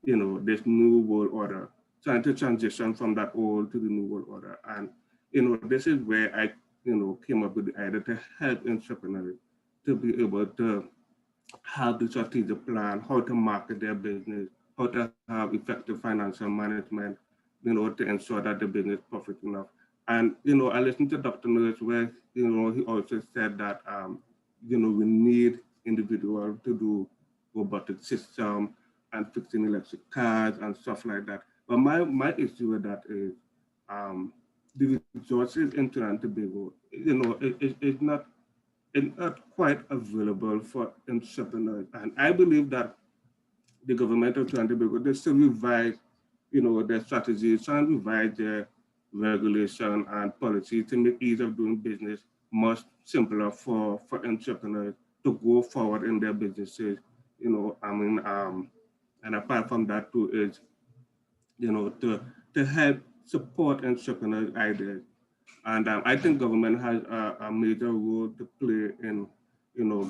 this new world order, trying to transition from that old to the new world order. And, this is where I, came up with the idea to help entrepreneurs to be able to have the strategic plan, how to market their business, how to have effective financial management, to ensure that the business profits enough. And, I listened to Dr. Nurse where, he also said that, we need individuals to do robotic system and fixing electric cars and stuff like that. But my issue with that is the resources in Trinidad and Tobago, it's not quite available for entrepreneurs. And I believe that the government of Trinidad and Tobago, they still revise, their strategies and revise their regulation and policy to make ease of doing business much simpler for entrepreneurs to go forward in their businesses. And apart from that too is, to help support entrepreneurs' ideas. And I think government has a major role to play in,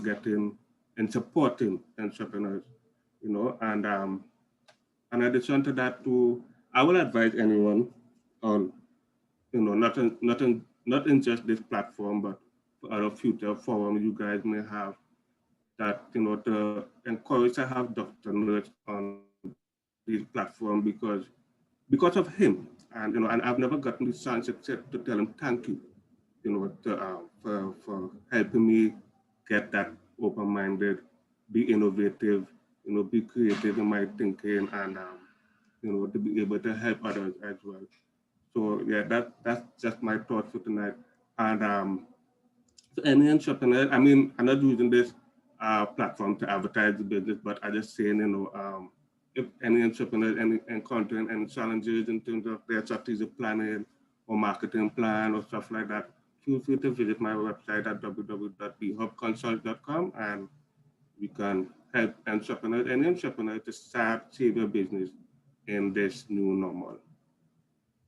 getting and supporting entrepreneurs, and in addition to that too, I will advise anyone on, not in just this platform, but for other future forums you guys may have, that, to encourage to have Dr. Nurse on this platform because of him. And, and I've never gotten the chance except to tell him thank you, for helping me get that open-minded, be innovative, be creative in my thinking, and, to be able to help others as well. So yeah, that's just my thoughts for tonight. And so any entrepreneur, I mean, I'm not using this platform to advertise the business, but I just saying, if any entrepreneur encountering any challenges in terms of their strategic planning or marketing plan or stuff like that, feel free to visit my website at www.bhubconsult.com, and we can help entrepreneurs, any entrepreneur, to start, save your business in this new normal.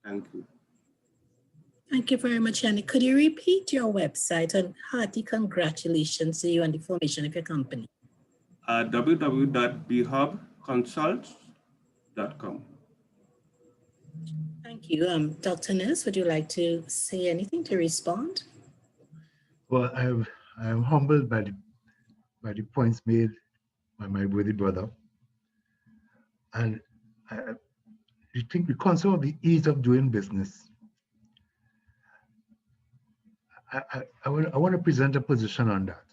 Thank you. Thank you very much, Yannick. Could you repeat your website, and hearty congratulations to you on the formation of your company? www.bhubconsult.com. Thank you. Dr. Nurse, would you like to say anything to respond? Well, I'm humbled by the points made by my worthy brother. And you think we consider the ease of doing business. I want to present a position on that.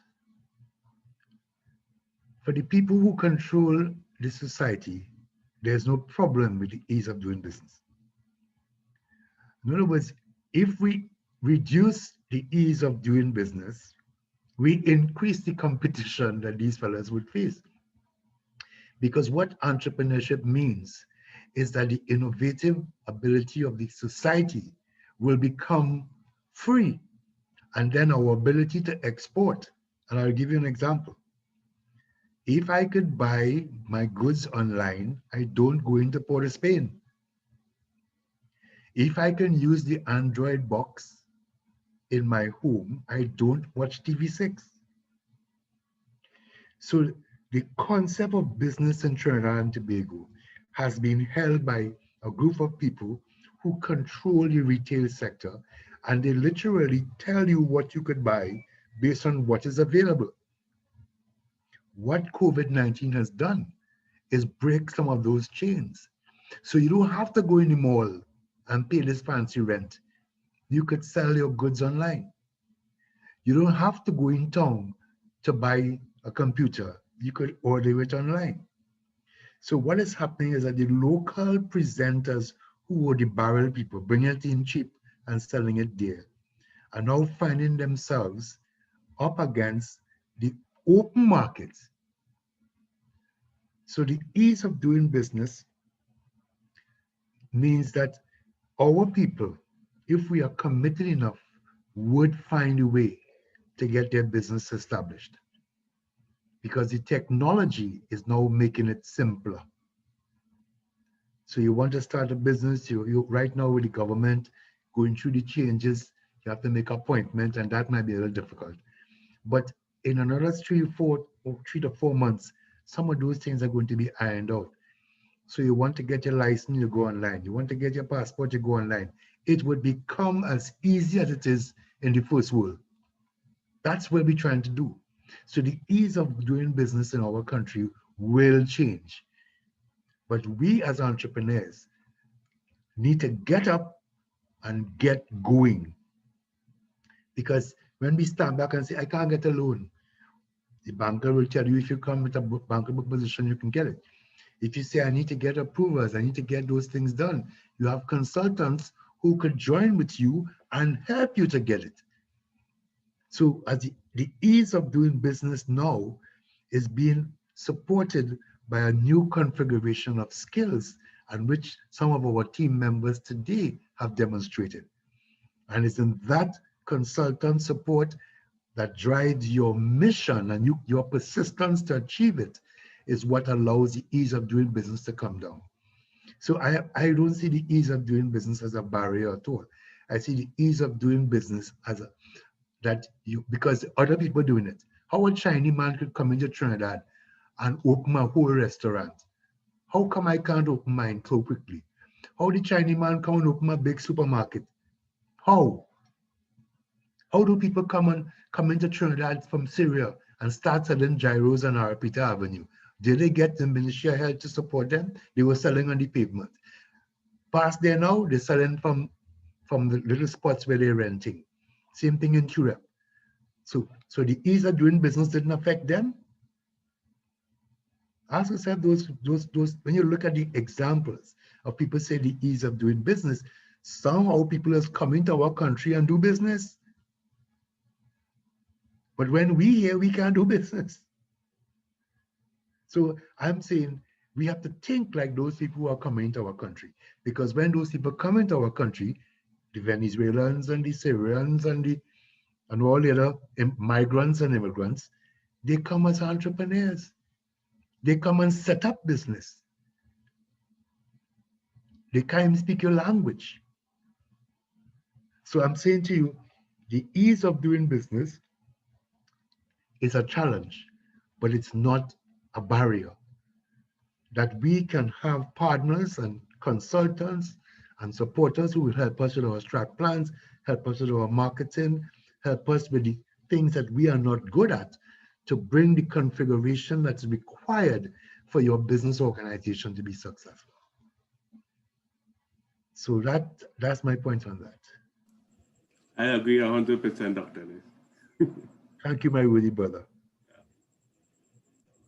For the people who control the society, there's no problem with the ease of doing business. In other words, if we reduce the ease of doing business, we increase the competition that these fellows would face. Because what entrepreneurship means is that the innovative ability of the society will become free, and then our ability to export. And I'll give you an example. If I could buy my goods online, I don't go into Port of Spain. If I can use the Android box in my home, I don't watch TV6. So the concept of business in Trinidad and Tobago has been held by a group of people who control the retail sector, and they literally tell you what you could buy based on what is available. What COVID-19 has done is break some of those chains. So you don't have to go in the mall and pay this fancy rent. You could sell your goods online. You don't have to go in town to buy a computer. You could order it online. So what is happening is that the local presenters who were the barrel people, bringing it in cheap and selling it there, are now finding themselves up against the open market. So the ease of doing business means that our people, if we are committed enough, would find a way to get their business established, because the technology is now making it simpler. So you want to start a business, you right now with the government going through the changes, you have to make appointments, and that might be a little difficult. But in another 3 to 4 months, some of those things are going to be ironed out. So you want to get your license, you go online. You want to get your passport, you go online. It would become as easy as it is in the first world. That's what we're trying to do. So the ease of doing business in our country will change. But we as entrepreneurs need to get up and get going. Because when we stand back and say, I can't get a loan, the banker will tell you if you come with a bankable position, you can get it. If you say, I need to get approvals, I need to get those things done, you have consultants who could join with you and help you to get it. So as the ease of doing business now is being supported by a new configuration of skills, and which some of our team members today have demonstrated. And it's in that consultant support that drives your mission, and your persistence to achieve it is what allows the ease of doing business to come down. So I don't see the ease of doing business as a barrier at all. I see the ease of doing business as because other people doing it. How a Chinese man could come into Trinidad and open a whole restaurant? How come I can't open mine so quickly? How the Chinese man come and open a big supermarket? How? How do people come into Trinidad from Syria and start selling gyros on Arapita Avenue? Did they get the Ministry of Health to support them? They were selling on the pavement. Past there now, they're selling from the little spots where they're renting. Same thing in Europe. So the ease of doing business didn't affect them. As I said, those when you look at the examples of people say the ease of doing business, somehow people have come into our country and do business. But when we here, we can't do business. So I'm saying we have to think like those people who are coming into our country. Because when those people come into our country, the Venezuelans and the Syrians and all the other migrants and immigrants, they come as entrepreneurs. They come and set up business. They can't even speak your language. So I'm saying to you, the ease of doing business is a challenge, but it's not a barrier. That we can have partners and consultants and supporters who will help us with our strat plans, help us with our marketing, help us with the things that we are not good at, to bring the configuration that's required for your business organization to be successful. So that's my point on that. I agree 100%, Dr. Lee. Thank you, my worthy brother.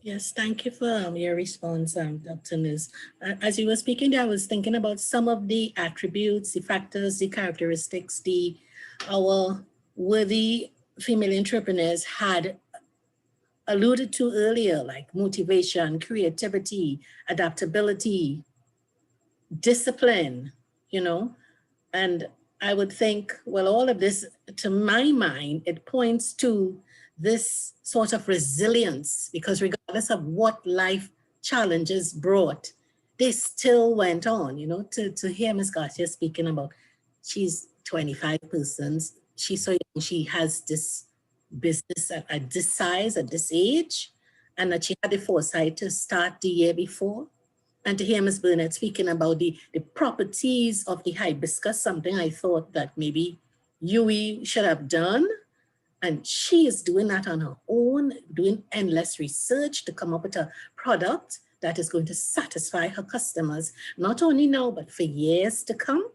Yes, thank you for your response, Dr. Liz. As you were speaking there, I was thinking about some of the attributes, the factors, the characteristics our worthy female entrepreneurs had alluded to earlier, like motivation, creativity, adaptability, discipline, and I would think, well, all of this, to my mind, it points to this sort of resilience, because regardless of what life challenges brought, they still went on, to hear Ms. Garcia speaking about, she's 25 persons, she's so young, she has this business at this size, at this age, and that she had the foresight to start the year before. And to hear Ms. Burnett speaking about the properties of the hibiscus, something I thought that maybe Yui should have done. And she is doing that on her own, doing endless research to come up with a product that is going to satisfy her customers, not only now, but for years to come.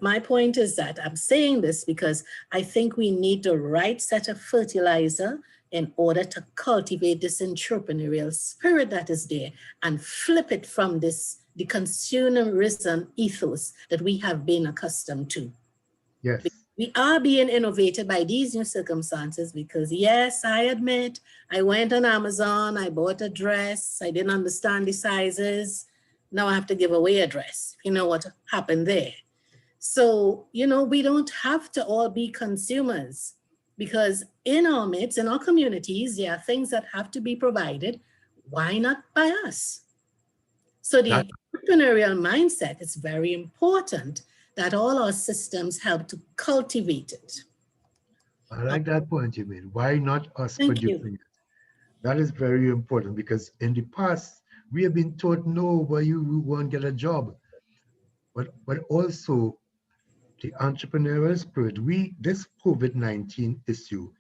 My point is that I'm saying this because I think we need the right set of fertilizer in order to cultivate this entrepreneurial spirit that is there and flip it from the consumerism ethos that we have been accustomed to. Yes. We are being innovated by these new circumstances because, yes, I admit, I went on Amazon, I bought a dress, I didn't understand the sizes. Now I have to give away a dress. You know what happened there? So, we don't have to all be consumers, because in our midst, in our communities, there are things that have to be provided. Why not by us? So the entrepreneurial mindset is very important, that all our systems help to cultivate it. I like that point you made. Why not us Thank producing you. it? That is very important, because in the past, we have been taught, no, but you won't get a job. But also, the entrepreneurial spirit, this COVID-19 issue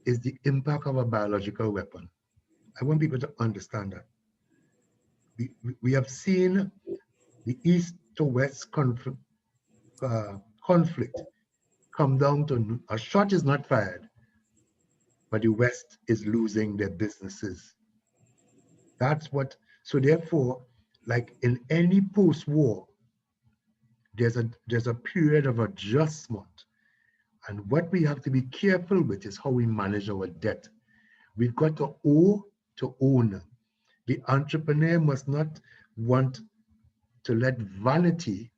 is the impact of a biological weapon. I want people to understand that. We have seen the East to West conflict come down to a shot is not fired, but the West is losing their businesses. That's what, so therefore, like in any post-war, there's a period of adjustment. And what we have to be careful with is how we manage our debt. We've got to owe to own. The entrepreneur must not want to let vanity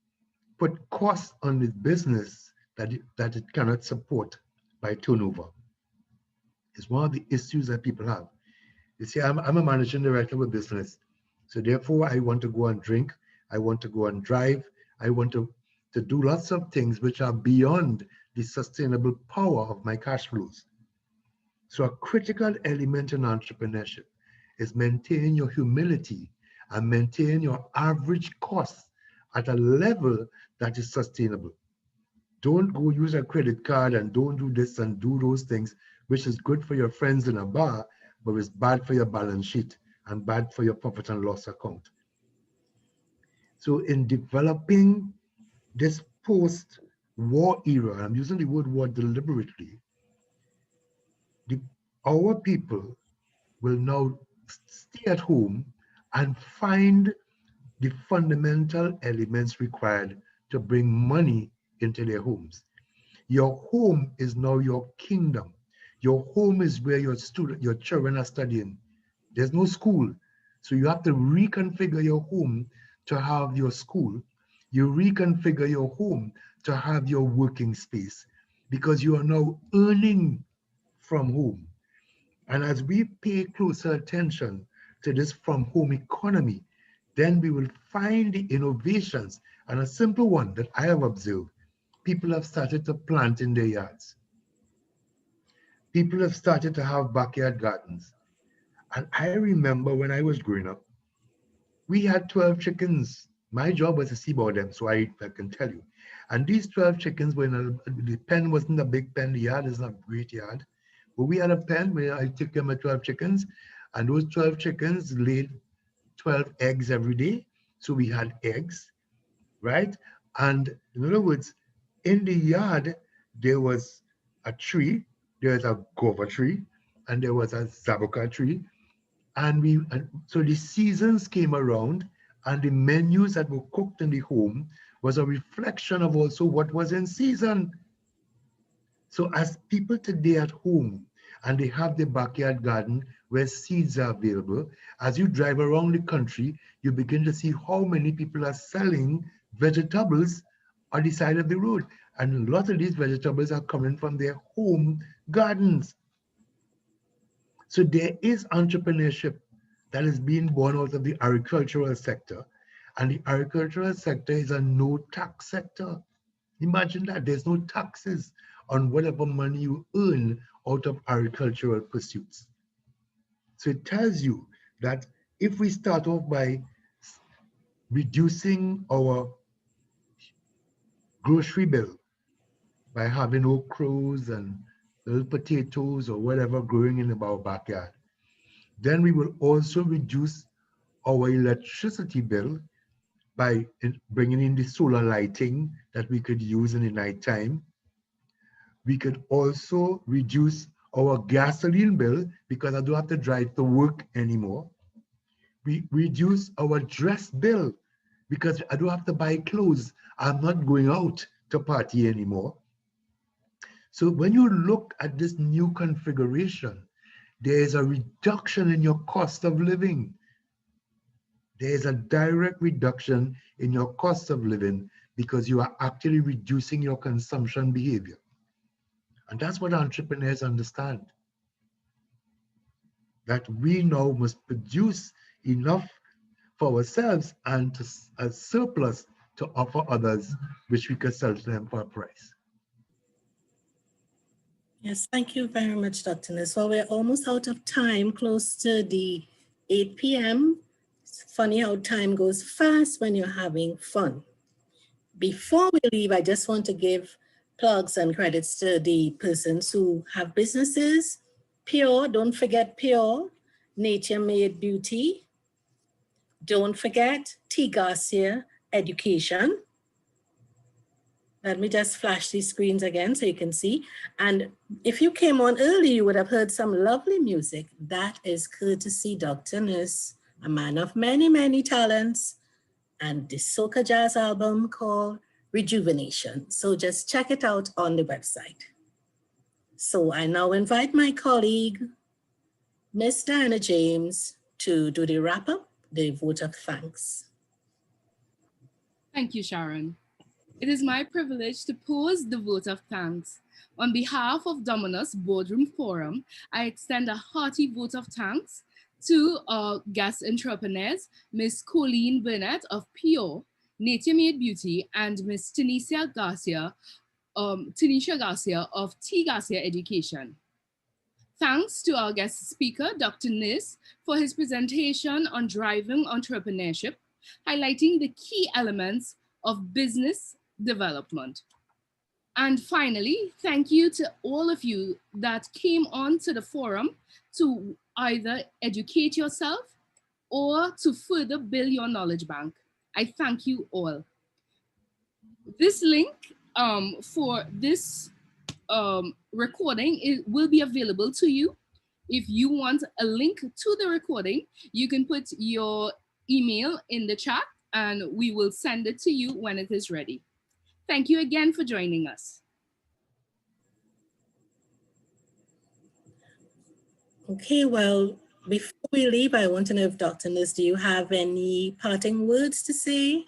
put costs on his business that it cannot support by turnover. It's one of the issues that people have. You see, I'm a managing director of a business. So therefore, I want to go and drink. I want to go and drive. I want to do lots of things which are beyond the sustainable power of my cash flows. So a critical element in entrepreneurship is maintaining your humility and maintain your average costs at a level that is sustainable. Don't go use a credit card and don't do this and do those things, which is good for your friends in a bar, but it's bad for your balance sheet and bad for your profit and loss account. So in developing this post-war era, I'm using the word war deliberately, our people will now stay at home and find the fundamental elements required to bring money into their homes. Your home is now your kingdom. Your home is where your children are studying. There's no school. So you have to reconfigure your home to have your school. You reconfigure your home to have your working space because you are now earning from home. And as we pay closer attention to this from home economy, then we will find the innovations. And a simple one that I have observed, people have started to plant in their yards. People have started to have backyard gardens. And I remember when I was growing up, we had 12 chickens. My job was to see about them, so I can tell you. And these 12 chickens, the pen wasn't a big pen, the yard is not a great yard. But we had a pen where I took them at 12 chickens, and those 12 chickens laid 12 eggs every day. So we had eggs, right? And in other words, in the yard, there was a tree, there was a guava tree, and there was a zabuka tree. And so the seasons came around, and the menus that were cooked in the home was a reflection of also what was in season. So as people today at home, and they have their backyard garden where seeds are available, as you drive around the country, you begin to see how many people are selling vegetables on the side of the road. And a lot of these vegetables are coming from their home gardens. So there is entrepreneurship that is being born out of the agricultural sector. And the agricultural sector is a no tax sector. Imagine that, there's no taxes on whatever money you earn out of agricultural pursuits. So it tells you that if we start off by reducing our grocery bill by having okras and little potatoes or whatever growing in our backyard, then we will also reduce our electricity bill by bringing in the solar lighting that we could use in the nighttime. We could also reduce our gasoline bill because I don't have to drive to work anymore. We reduce our dress bill because I don't have to buy clothes. I'm not going out to party anymore. So when you look at this new configuration, there is a reduction in your cost of living. There is a direct reduction in your cost of living because you are actually reducing your consumption behavior. And that's what entrepreneurs understand. That we now must produce enough for ourselves and a surplus to offer others, which we can sell to them for a price. Yes, thank you very much, Dr. Nurse. Well, we're almost out of time, close to the 8 p.m. It's funny how time goes fast when you're having fun. Before we leave, I just want to give plugs and credits to the persons who have businesses. Pure, don't forget Pure, Nature Made Beauty. Don't forget Seagas Education. Let me just flash these screens again so you can see. And if you came on early, you would have heard some lovely music. That is courtesy Dr. Nurse, a man of many, many talents, and the soca jazz album called Rejuvenation. So just check it out on the website. So I now invite my colleague, Miss Dianna James, to do the wrap up, the vote of thanks. Thank you, Sharon. It is my privilege to pose the vote of thanks. On behalf of Dominus Boardroom Forum, I extend a hearty vote of thanks to our guest entrepreneurs, Ms. Colleen Burnett of Pure, Nature Made Beauty, and Ms. Tanisha Garcia of Seagas Education. Thanks to our guest speaker, Dr. Nurse, for his presentation on driving entrepreneurship, highlighting the key elements of business development. And finally, thank you to all of you that came on to the forum to either educate yourself or to further build your knowledge bank. I thank you all. This link for this recording will be available to you. If you want a link to the recording, you can put your email in the chat and we will send it to you when it is ready. Thank you again for joining us. Okay, well, before we leave, I want to know if Dr. Nurse, do you have any parting words to say?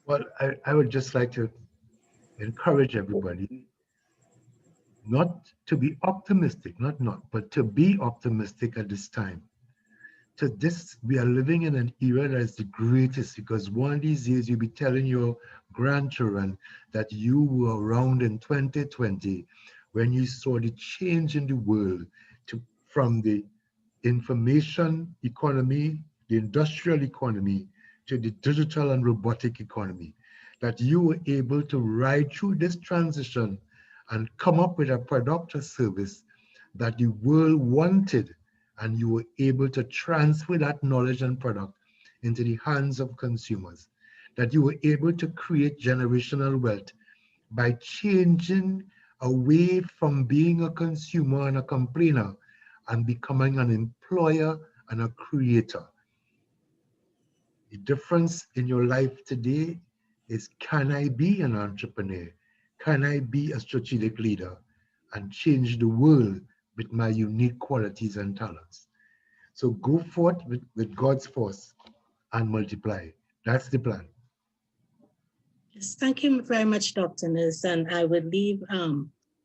Well, I would just like to encourage everybody not to be optimistic, but to be optimistic at this time. We are living in an era that is the greatest, because one of these days you'll be telling your grandchildren that you were around in 2020 when you saw the change in the world from the information economy, the industrial economy, to the digital and robotic economy, that you were able to ride through this transition and come up with a product or service that the world wanted, and you were able to transfer that knowledge and product into the hands of consumers, that you were able to create generational wealth by changing away from being a consumer and a complainer and becoming an employer and a creator. The difference in your life today is, can I be an entrepreneur? Can I be a strategic leader and change the world with my unique qualities and talents? So go forth with God's force and multiply. That's the plan. Yes, thank you very much, Dr. Nurse. And I would leave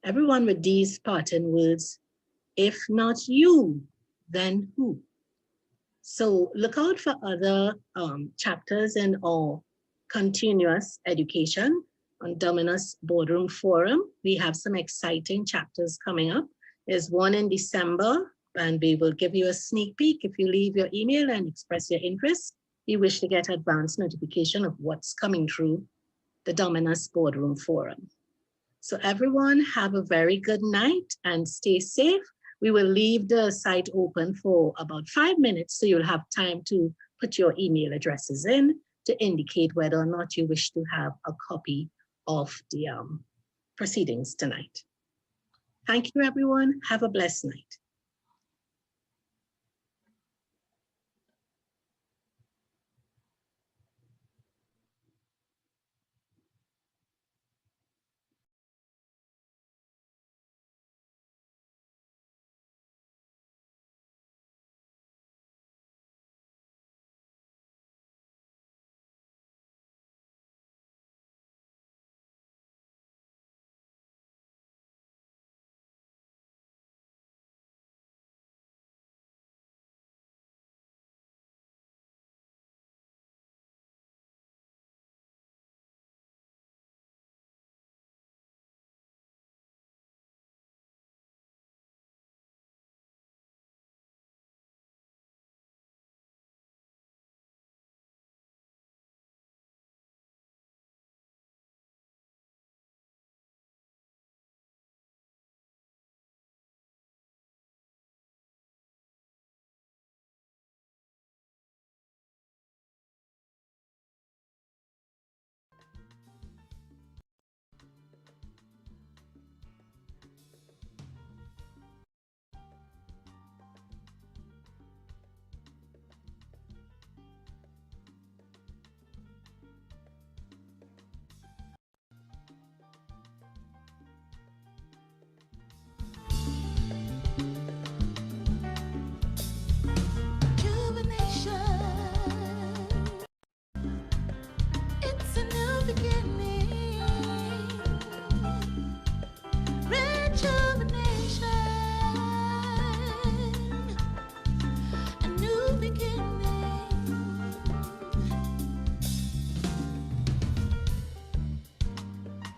everyone with these parting words. If not you, then who? So look out for other chapters in our continuous education on Dominus Boardroom Forum. We have some exciting chapters coming up. There's one in December, and we will give you a sneak peek. If you leave your email and express your interest, you wish to get advance notification of what's coming through the Dominus Boardroom Forum. So everyone have a very good night and stay safe. We will leave the site open for about 5 minutes, so you'll have time to put your email addresses in to indicate whether or not you wish to have a copy of the proceedings tonight. Thank you, everyone. Have a blessed night.